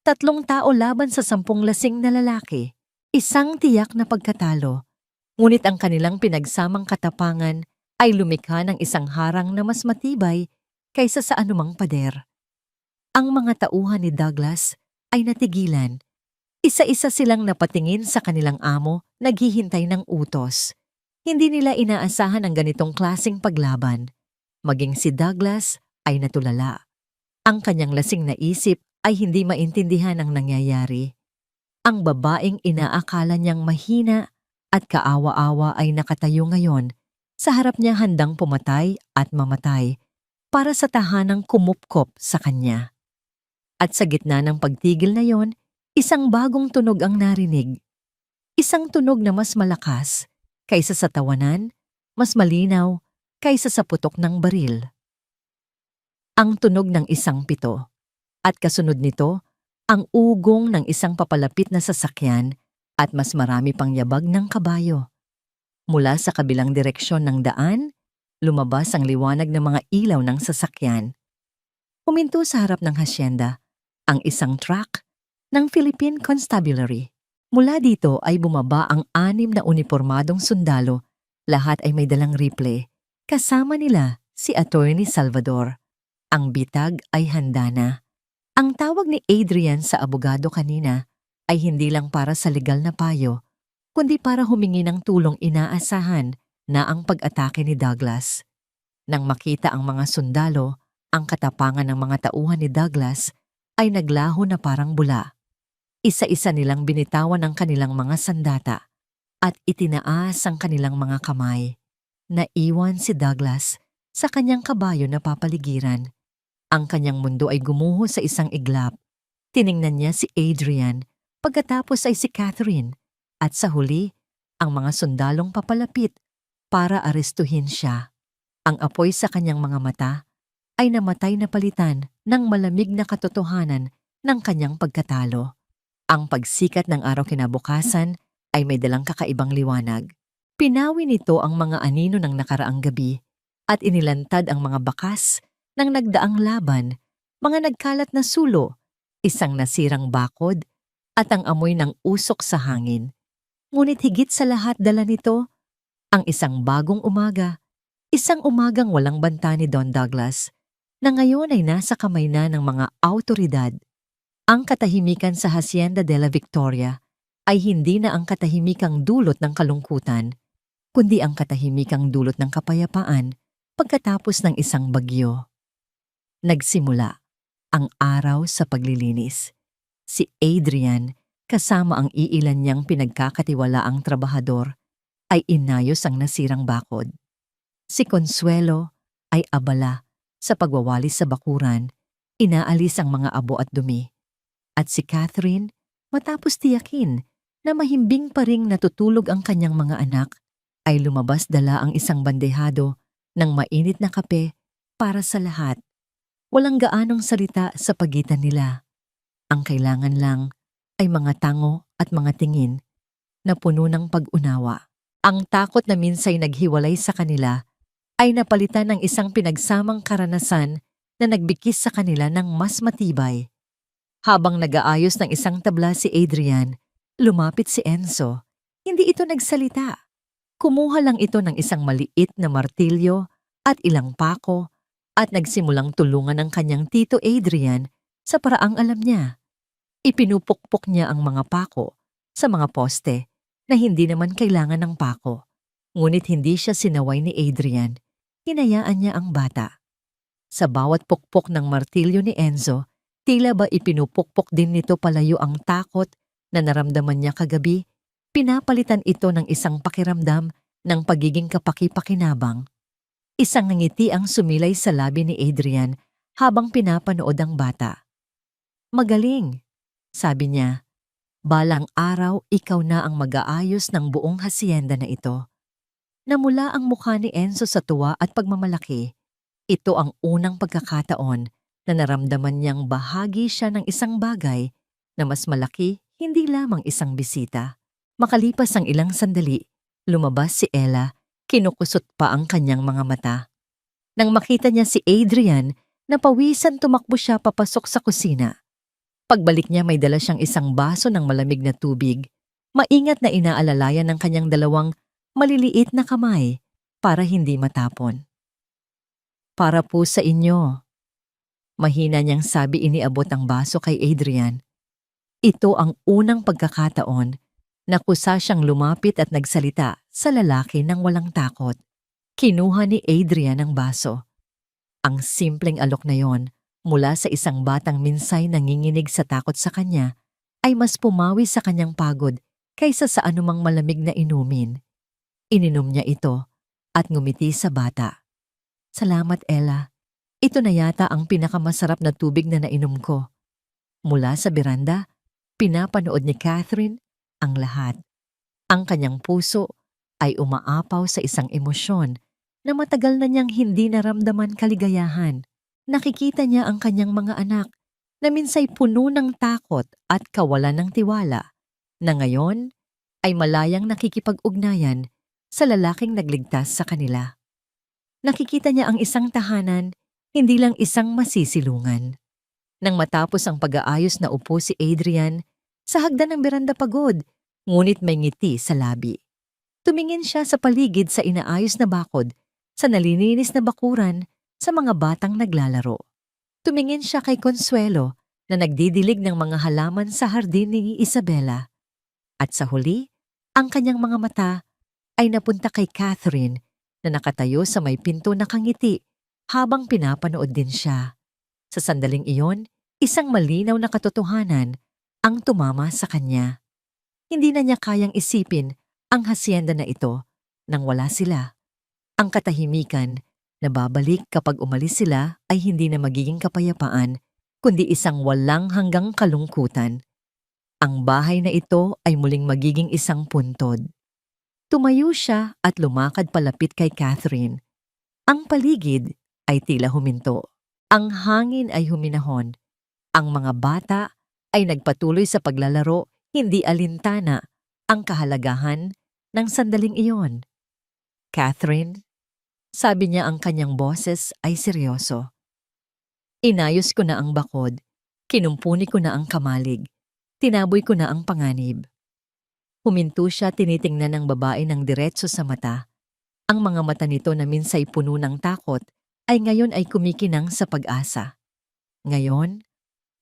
3 tao laban sa 10 lasing na lalaki. Isang tiyak na pagkatalo. Ngunit ang kanilang pinagsamang katapangan ay lumikha ng isang harang na mas matibay kaysa sa anumang pader. Ang mga tauhan ni Douglas ay natigilan. Isa-isa silang napatingin sa kanilang amo, naghihintay ng utos. Hindi nila inaasahan ang ganitong klaseng paglaban. Maging si Douglas ay natulala. Ang kanyang lasing na isip ay hindi maintindihan ang nangyayari. Ang babaeng inaakala niyang mahina at kaawa-awa ay nakatayo ngayon sa harap niya handang pumatay at mamatay para sa tahanang kumupkop sa kanya. At sa gitna ng pagtigil na yon, isang bagong tunog ang narinig. Isang tunog na mas malakas kaysa sa tawanan, mas malinaw kaysa sa putok ng baril. Ang tunog ng isang pito. At kasunod nito, ang ugong ng isang papalapit na sasakyan at mas marami pang yabag ng kabayo. Mula sa kabilang direksyon ng daan, lumabas ang liwanag ng mga ilaw ng sasakyan. Huminto sa harap ng hasyenda ang isang truck ng Philippine Constabulary. Mula dito ay bumaba ang 6 na unipormadong sundalo. Lahat ay may dalang rifle. Kasama nila si Attorney Salvador. Ang bitag ay handa na. Ang tawag ni Adrian sa abogado kanina ay hindi lang para sa legal na payo, kundi para humingi ng tulong inaasahan na ang pag-atake ni Douglas. Nang makita ang mga sundalo, ang katapangan ng mga tauhan ni Douglas ay naglaho na parang bula. Isa-isa nilang binitawan ang kanilang mga sandata at itinaas ang kanilang mga kamay. Naiwan si Douglas sa kanyang kabayo na papaligiran. Ang kanyang mundo ay gumuho sa isang iglap. Tiningnan niya si Adrian, pagkatapos ay si Catherine, at sa huli, ang mga sundalong papalapit para arestuhin siya. Ang apoy sa kanyang mga mata ay namatay na palitan ng malamig na katotohanan ng kanyang pagkatalo. Ang pagsikat ng araw kinabukasan ay may dalang kakaibang liwanag. Pinawi nito ang mga anino ng nakaraang gabi at inilantad ang mga bakas ng nagdaang laban, mga nagkalat na sulo, isang nasirang bakod, at ang amoy ng usok sa hangin. Ngunit higit sa lahat dala nito, ang isang bagong umaga, isang umagang walang banta ni Don Douglas, na ngayon ay nasa kamay na ng mga awtoridad. Ang katahimikan sa Hacienda de la Victoria ay hindi na ang katahimikang dulot ng kalungkutan, kundi ang katahimikang dulot ng kapayapaan pagkatapos ng isang bagyo. Nagsimula ang araw sa paglilinis. Si Adrian, kasama ang iilan niyang pinagkakatiwalaang trabahador, ay inayos ang nasirang bakod. Si Consuelo ay abala sa pagwawalis sa bakuran, inaalis ang mga abo at dumi. At si Catherine, matapos tiyakin na mahimbing pa ring natutulog ang kanyang mga anak, ay lumabas dala ang isang bandehado ng mainit na kape para sa lahat. Walang gaanong salita sa pagitan nila. Ang kailangan lang ay mga tango at mga tingin na puno ng pag-unawa. Ang takot na minsay naghiwalay sa kanila ay napalitan ng isang pinagsamang karanasan na nagbikis sa kanila ng mas matibay. Habang nag-aayos ng isang tabla si Adrian, lumapit si Enzo. Hindi ito nagsalita. Kumuha lang ito ng isang maliit na martilyo at ilang pako at nagsimulang tulungan ng kanyang tito Adrian sa paraang alam niya. Ipinupukpok niya ang mga pako sa mga poste na hindi naman kailangan ng pako. Ngunit hindi siya sinaway ni Adrian. Hinayaan niya ang bata. Sa bawat pukpok ng martilyo ni Enzo, tila ba ipinupukpok din nito palayo ang takot na naramdaman niya kagabi. Pinapalitan ito ng isang pakiramdam ng pagiging kapaki-pakinabang. Isang ngiti ang sumilay sa labi ni Adrian habang pinapanood ang bata. "Magaling," sabi niya. "Balang araw ikaw na ang mag-aayos ng buong hacienda na ito." Namula ang mukha ni Enzo sa tuwa at pagmamalaki. Ito ang unang pagkakataon na naramdaman niyang bahagi siya ng isang bagay na mas malaki, hindi lamang isang bisita. Makalipas ang ilang sandali, lumabas si Ella, kinukusot pa ang kanyang mga mata. Nang makita niya si Adrian, napawisan tumakbo siya papasok sa kusina. Pagbalik niya may dala siyang isang baso ng malamig na tubig. Maingat na inaalalayan ng kanyang dalawang maliliit na kamay para hindi matapon. Para po sa inyo. Mahina niyang sabi, iniabot ang baso kay Adrian. Ito ang unang pagkakataon na kusa siyang lumapit at nagsalita sa lalaki ng walang takot. Kinuha ni Adrian ang baso. Ang simpleng alok na yon mula sa isang batang minsay nanginginig sa takot sa kanya ay mas pumawi sa kanyang pagod kaysa sa anumang malamig na inumin. Ininom niya ito at ngumiti sa bata. Salamat, Ella. Ito na yata ang pinakamasarap na tubig na nainom ko. Mula sa beranda, pinapanood ni Catherine ang lahat. Ang kanyang puso ay umaapaw sa isang emosyon na matagal na niyang hindi naramdaman kaligayahan. Nakikita niya ang kanyang mga anak na minsay puno ng takot at kawalan ng tiwala, na ngayon ay malayang nakikipag-ugnayan sa lalaking nagligtas sa kanila. Nakikita niya ang isang tahanan, hindi lang isang masisilungan. Nang matapos ang pag-aayos na upo si Adrian, sa hagdan ng beranda pagod, ngunit may ngiti sa labi. Tumingin siya sa paligid sa inaayos na bakod, sa nalilinis na bakuran, sa mga batang naglalaro. Tumingin siya kay Consuelo na nagdidilig ng mga halaman sa hardin ni Isabela. At sa huli, ang kanyang mga mata ay napunta kay Catherine na nakatayo sa may pinto nakangiti habang pinapanood din siya. Sa sandaling iyon, isang malinaw na katotohanan ang tumama sa kanya. Hindi na niya kayang isipin ang hasyenda na ito nang wala sila. Ang katahimikan na babalik kapag umalis sila ay hindi na magiging kapayapaan, kundi isang walang hanggang kalungkutan. Ang bahay na ito ay muling magiging isang puntod. Tumayo siya at lumakad palapit kay Catherine. Ang paligid ay tila huminto. Ang hangin ay huminahon. Ang mga bata ay nagpatuloy sa paglalaro, hindi alintana ang kahalagahan ng sandaling iyon. Catherine, sabi niya, ang kanyang boses ay seryoso. Inayos ko na ang bakod, kinumpuni ko na ang kamalig, tinaboy ko na ang panganib. Huminto siya, tinitingnan ng babae ng diretso sa mata. Ang mga mata nito na minsay puno ng takot ay ngayon ay kumikinang sa pag-asa. Ngayon,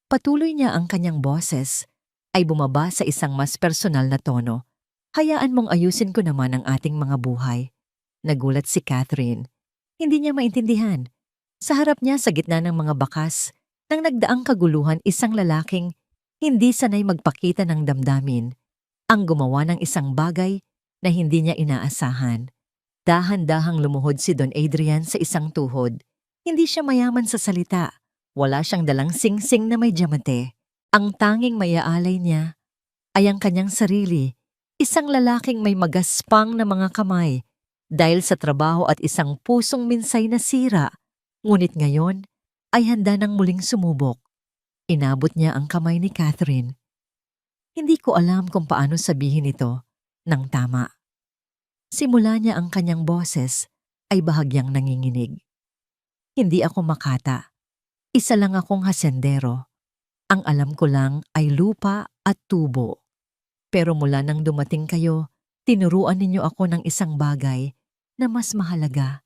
patuloy niya ang kanyang boses ay bumaba sa isang mas personal na tono. Hayaan mong ayusin ko naman ang ating mga buhay. Nagulat si Catherine. Hindi niya maintindihan. Sa harap niya, sa gitna ng mga bakas, ng nagdaang kaguluhan, isang lalaking hindi sanay magpakita ng damdamin, ang gumawa ng isang bagay na hindi niya inaasahan. Dahan-dahang lumuhod si Don Adrian sa isang tuhod. Hindi siya mayaman sa salita. Wala siyang dalang singsing na may diamante. Ang tanging maiaalay niya ay ang kanyang sarili, isang lalaking may magaspang na mga kamay dahil sa trabaho at isang pusong minsay na sira. Ngunit ngayon ay handa nang muling sumubok. Inabot niya ang kamay ni Catherine. Hindi ko alam kung paano sabihin ito ng tama. Simula niya, ang kanyang boses ay bahagyang nanginginig. Hindi ako makata. Isa lang akong hasendero. Ang alam ko lang ay lupa at tubo. Pero mula nang dumating kayo, tinuruan ninyo ako ng isang bagay na mas mahalaga.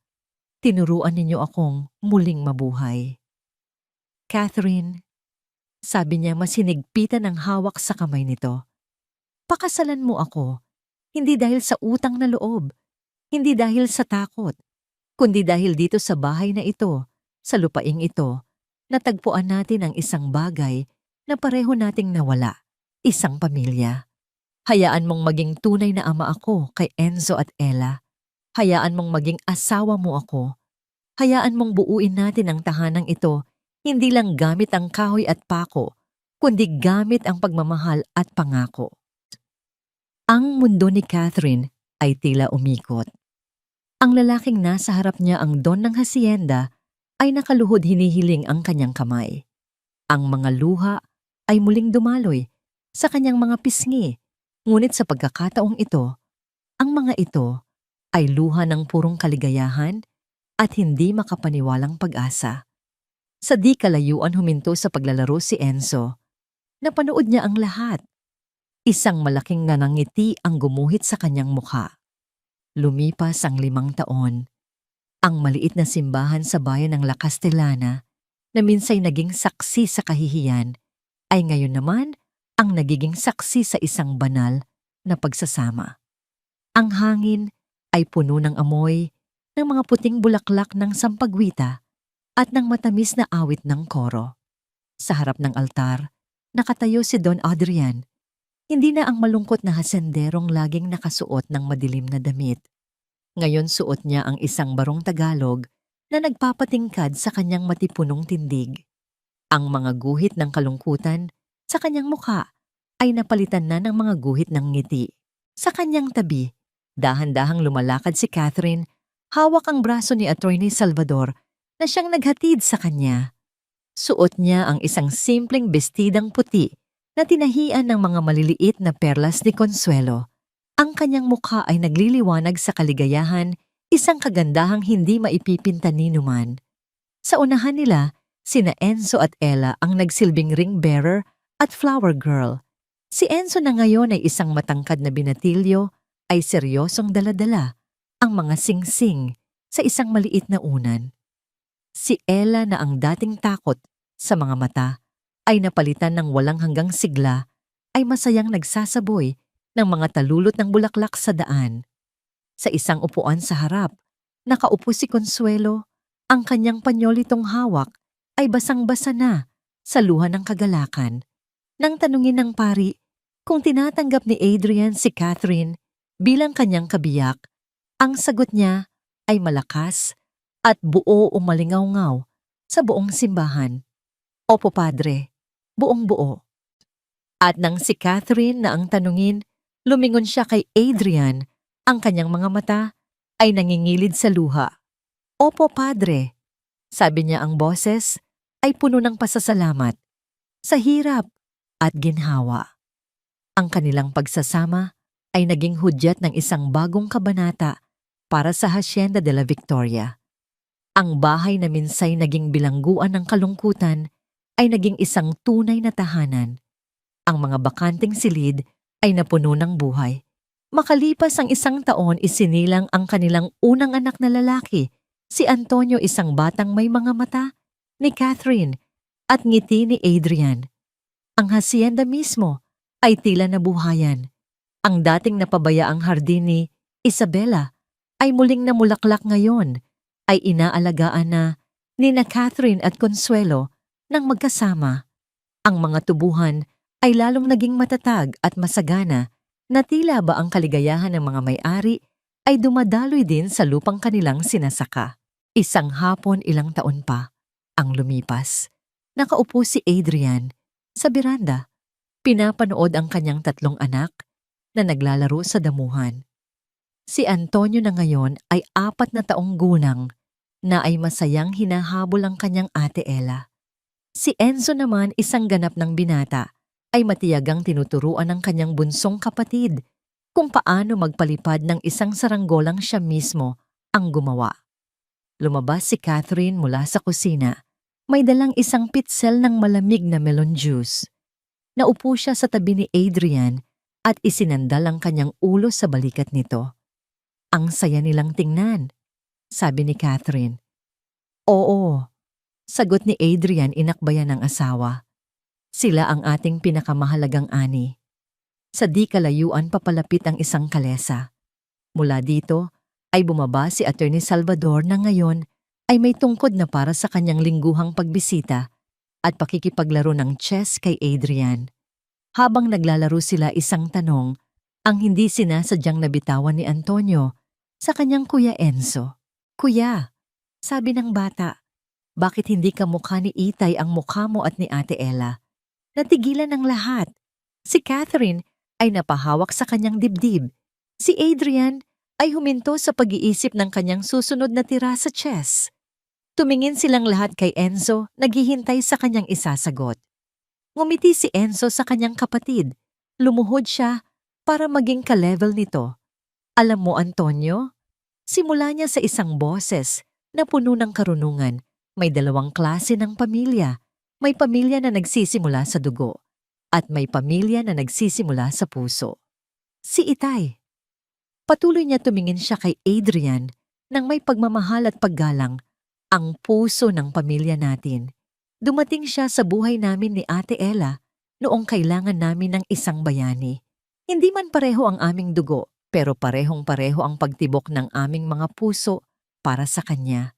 Tinuruan ninyo akong muling mabuhay. Catherine, sabi niya, mas hinigpitan ang hawak sa kamay nito. Pakasalan mo ako, hindi dahil sa utang na loob, hindi dahil sa takot, kundi dahil dito sa bahay na ito, sa lupaing ito, natagpuan natin ang isang bagay na pareho nating nawala, isang pamilya. Hayaan mong maging tunay na ama ako kay Enzo at Ella. Hayaan mong maging asawa mo ako. Hayaan mong buuin natin ang tahanang ito, hindi lang gamit ang kahoy at pako, kundi gamit ang pagmamahal at pangako. Ang mundo ni Catherine ay tila umikot. Ang lalaking nasa harap niya, ang don ng hasyenda, ay nakaluhod, hinihiling ang kanyang kamay. Ang mga luha ay muling dumaloy sa kanyang mga pisngi, ngunit sa pagkakataong ito, ang mga ito ay luha ng purong kaligayahan at hindi makapaniwalang pag-asa. Sa di kalayuan huminto sa paglalaro si Enzo. Napanood niya ang lahat. Isang malaking nanangiti ang gumuhit sa kanyang mukha. Lumipas ang 5 taon. Ang maliit na simbahan sa bayan ng La Castellana na minsay naging saksi sa kahihiyan ay ngayon naman ang nagiging saksi sa isang banal na pagsasama. Ang hangin ay puno ng amoy ng mga puting bulaklak ng sampagwita at ng matamis na awit ng koro. Sa harap ng altar, nakatayo si Don Adrian. Hindi na ang malungkot na hasenderong laging nakasuot ng madilim na damit. Ngayon suot niya ang isang barong Tagalog na nagpapatingkad sa kanyang matipunong tindig. Ang mga guhit ng kalungkutan sa kanyang mukha ay napalitan na ng mga guhit ng ngiti. Sa kanyang tabi, dahan-dahang lumalakad si Catherine, hawak ang braso ni Attorney Salvador na siyang naghatid sa kanya. Suot niya ang isang simpleng bestidang puti na tinahian ng mga maliliit na perlas ni Consuelo. Ang kanyang mukha ay nagliliwanag sa kaligayahan, isang kagandahang hindi maipipinta ni numan. Sa unahan nila, sina Enzo at Ella ang nagsilbing ring bearer at flower girl. Si Enzo na ngayon ay isang matangkad na binatilyo, ay seryosong daladala ang mga singsing sa isang maliit na unan. Si Ella na ang dating takot sa mga mata ay napalitan ng walang hanggang sigla, ay masayang nagsasaboy ng mga talulot ng bulaklak sa daan. Sa isang upuan sa harap, nakaupo si Consuelo, ang kanyang panyolitong hawak ay basang-basa na sa luha ng kagalakan. Nang tanungin ng pari kung tinatanggap ni Adrian si Catherine bilang kanyang kabiyak, ang sagot niya ay malakas at buo umalingaw-ngaw sa buong simbahan. Opo, Padre, buong buo. At nang si Catherine na ang tanungin, lumingon siya kay Adrian, ang kanyang mga mata ay nangingilid sa luha. Opo, Padre, sabi niya, ang boses ay puno ng pasasalamat sa hirap at ginhawa. Ang kanilang pagsasama ay naging hudyat ng isang bagong kabanata para sa Hacienda de la Victoria. Ang bahay na minsay naging bilangguan ng kalungkutan ay naging isang tunay na tahanan. Ang mga bakanting silid ay napuno ng buhay. Makalipas ang 1 taon, isinilang ang kanilang unang anak na lalaki, si Antonio, isang batang may mga mata ni Catherine at ngiti ni Adrian. Ang hacienda mismo ay tila nabuhayan. Ang dating napabayaang hardin ni Isabela ay muling namulaklak ngayon, ay inaalagaan na nina Catherine at Consuelo nang magkasama. Ang mga tubuhan ay lalong naging matatag at masagana na tila ba ang kaligayahan ng mga may-ari ay dumadaloy din sa lupang kanilang sinasaka. Isang hapon, ilang taon pa ang lumipas. Nakaupo si Adrian sa beranda. Pinapanood ang kanyang 3 anak na naglalaro sa damuhan. Si Antonio na ngayon ay 4 na taong gulang na ay masayang hinahabol ang kanyang ate Ella. Si Enzo naman, isang ganap ng binata, ay matiyagang tinuturuan ng kanyang bunsong kapatid kung paano magpalipad ng isang saranggolang siya mismo ang gumawa. Lumabas si Catherine mula sa kusina. May dalang isang pitsel ng malamig na melon juice. Naupo siya sa tabi ni Adrian at isinandal ang kanyang ulo sa balikat nito. Ang saya nilang tingnan, sabi ni Catherine. Oo, sagot ni Adrian, inakbayan ng asawa. Sila ang ating pinakamahalagang ani. Sa di kalayuan papalapit ang isang kalesa. Mula dito ay bumaba si Attorney Salvador na ngayon ay may tungkod na para sa kanyang lingguhang pagbisita at pakikipaglaro ng chess kay Adrian. Habang naglalaro sila, isang tanong ang hindi sinasadyang nabitawan ni Antonio sa kanyang kuya Enzo. Kuya, sabi ng bata, bakit hindi kamukha ni Itay ang mukha mo at ni Ate Ella? Natigilan ng lahat. Si Catherine ay napahawak sa kanyang dibdib. Si Adrian ay huminto sa pag-iisip ng kanyang susunod na tira sa chess. Tumingin silang lahat kay Enzo, naghihintay sa kanyang isasagot. Ngumiti si Enzo sa kanyang kapatid. Lumuhod siya para maging ka-level nito. Alam mo, Antonio, simula niya sa isang boses na puno ng karunungan. May dalawang klase ng pamilya. May pamilya na nagsisimula sa dugo at may pamilya na nagsisimula sa puso. Si Itay. Patuloy niya tumingin siya kay Adrian nang may pagmamahal at paggalang, ang puso ng pamilya natin. Dumating siya sa buhay namin ni Ate Ella noong kailangan namin ng isang bayani. Hindi man pareho ang aming dugo, pero parehong-pareho ang pagtibok ng aming mga puso para sa kanya.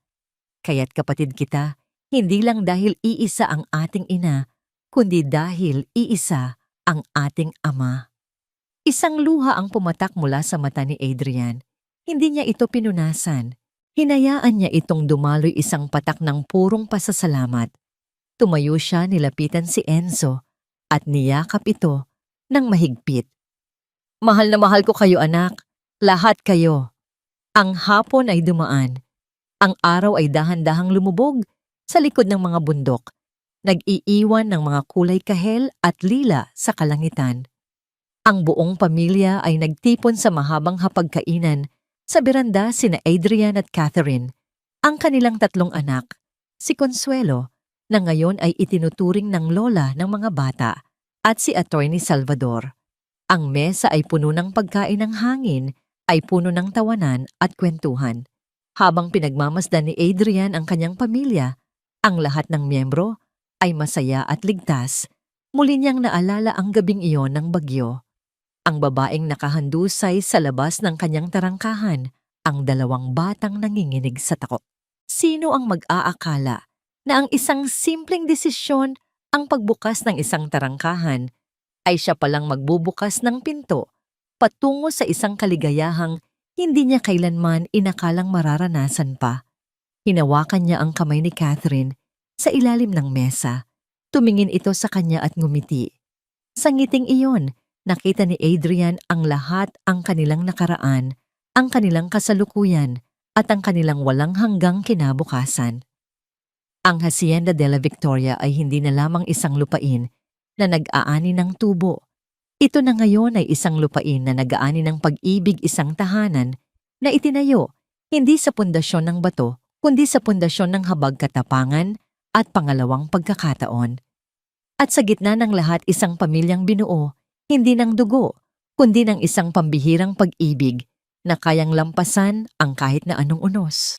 Kaya't kapatid kita, hindi lang dahil iisa ang ating ina, kundi dahil iisa ang ating ama. Isang luha ang pumatak mula sa mata ni Adrian. Hindi niya ito pinunasan. Hinayaan niya itong dumaloy isang patak ng purong pasasalamat. Tumayo siya, nilapitan si Enzo at niyakap ito ng mahigpit. Mahal na mahal ko kayo anak, lahat kayo. Ang hapon ay dumaan. Ang araw ay dahan-dahang lumubog sa likod ng mga bundok. Nag-iiwan ng mga kulay kahel at lila sa kalangitan. Ang buong pamilya ay nagtipon sa mahabang hapagkainan sa beranda sina Adrian at Catherine, ang kanilang tatlong anak, si Consuelo, na ngayon ay itinuturing ng lola ng mga bata, at si Attorney Salvador. Ang mesa ay puno ng pagkain ng hangin, ay puno ng tawanan at kwentuhan. Habang pinagmamasdan ni Adrian ang kanyang pamilya, ang lahat ng miyembro ay masaya at ligtas. Muli niyang naalala ang gabing iyon ng bagyo. Ang babaeng nakahandusay sa labas ng kanyang tarangkahan, ang dalawang batang nanginginig sa takot. Sino ang mag-aakala na ang isang simpleng desisyon, ang pagbukas ng isang tarangkahan, ay siya palang magbubukas ng pinto patungo sa isang kaligayahang hindi niya kailanman inakalang mararanasan pa. Hinawakan niya ang kamay ni Catherine sa ilalim ng mesa. Tumingin ito sa kanya at ngumiti. Sa ngiting iyon, nakita ni Adrian ang lahat, ang kanilang nakaraan, ang kanilang kasalukuyan, at ang kanilang walang hanggang kinabukasan. Ang Hacienda de la Victoria ay hindi na lamang isang lupain na nag-aani ng tubo. Ito na ngayon ay isang lupain na nag-aani ng pag-ibig, isang tahanan na itinayo hindi sa pundasyon ng bato, kundi sa pundasyon ng habag, katapangan at pangalawang pagkakataon. At sa gitna ng lahat, isang pamilyang binuo, hindi ng dugo, kundi ng isang pambihirang pag-ibig na kayang lampasan ang kahit na anong unos.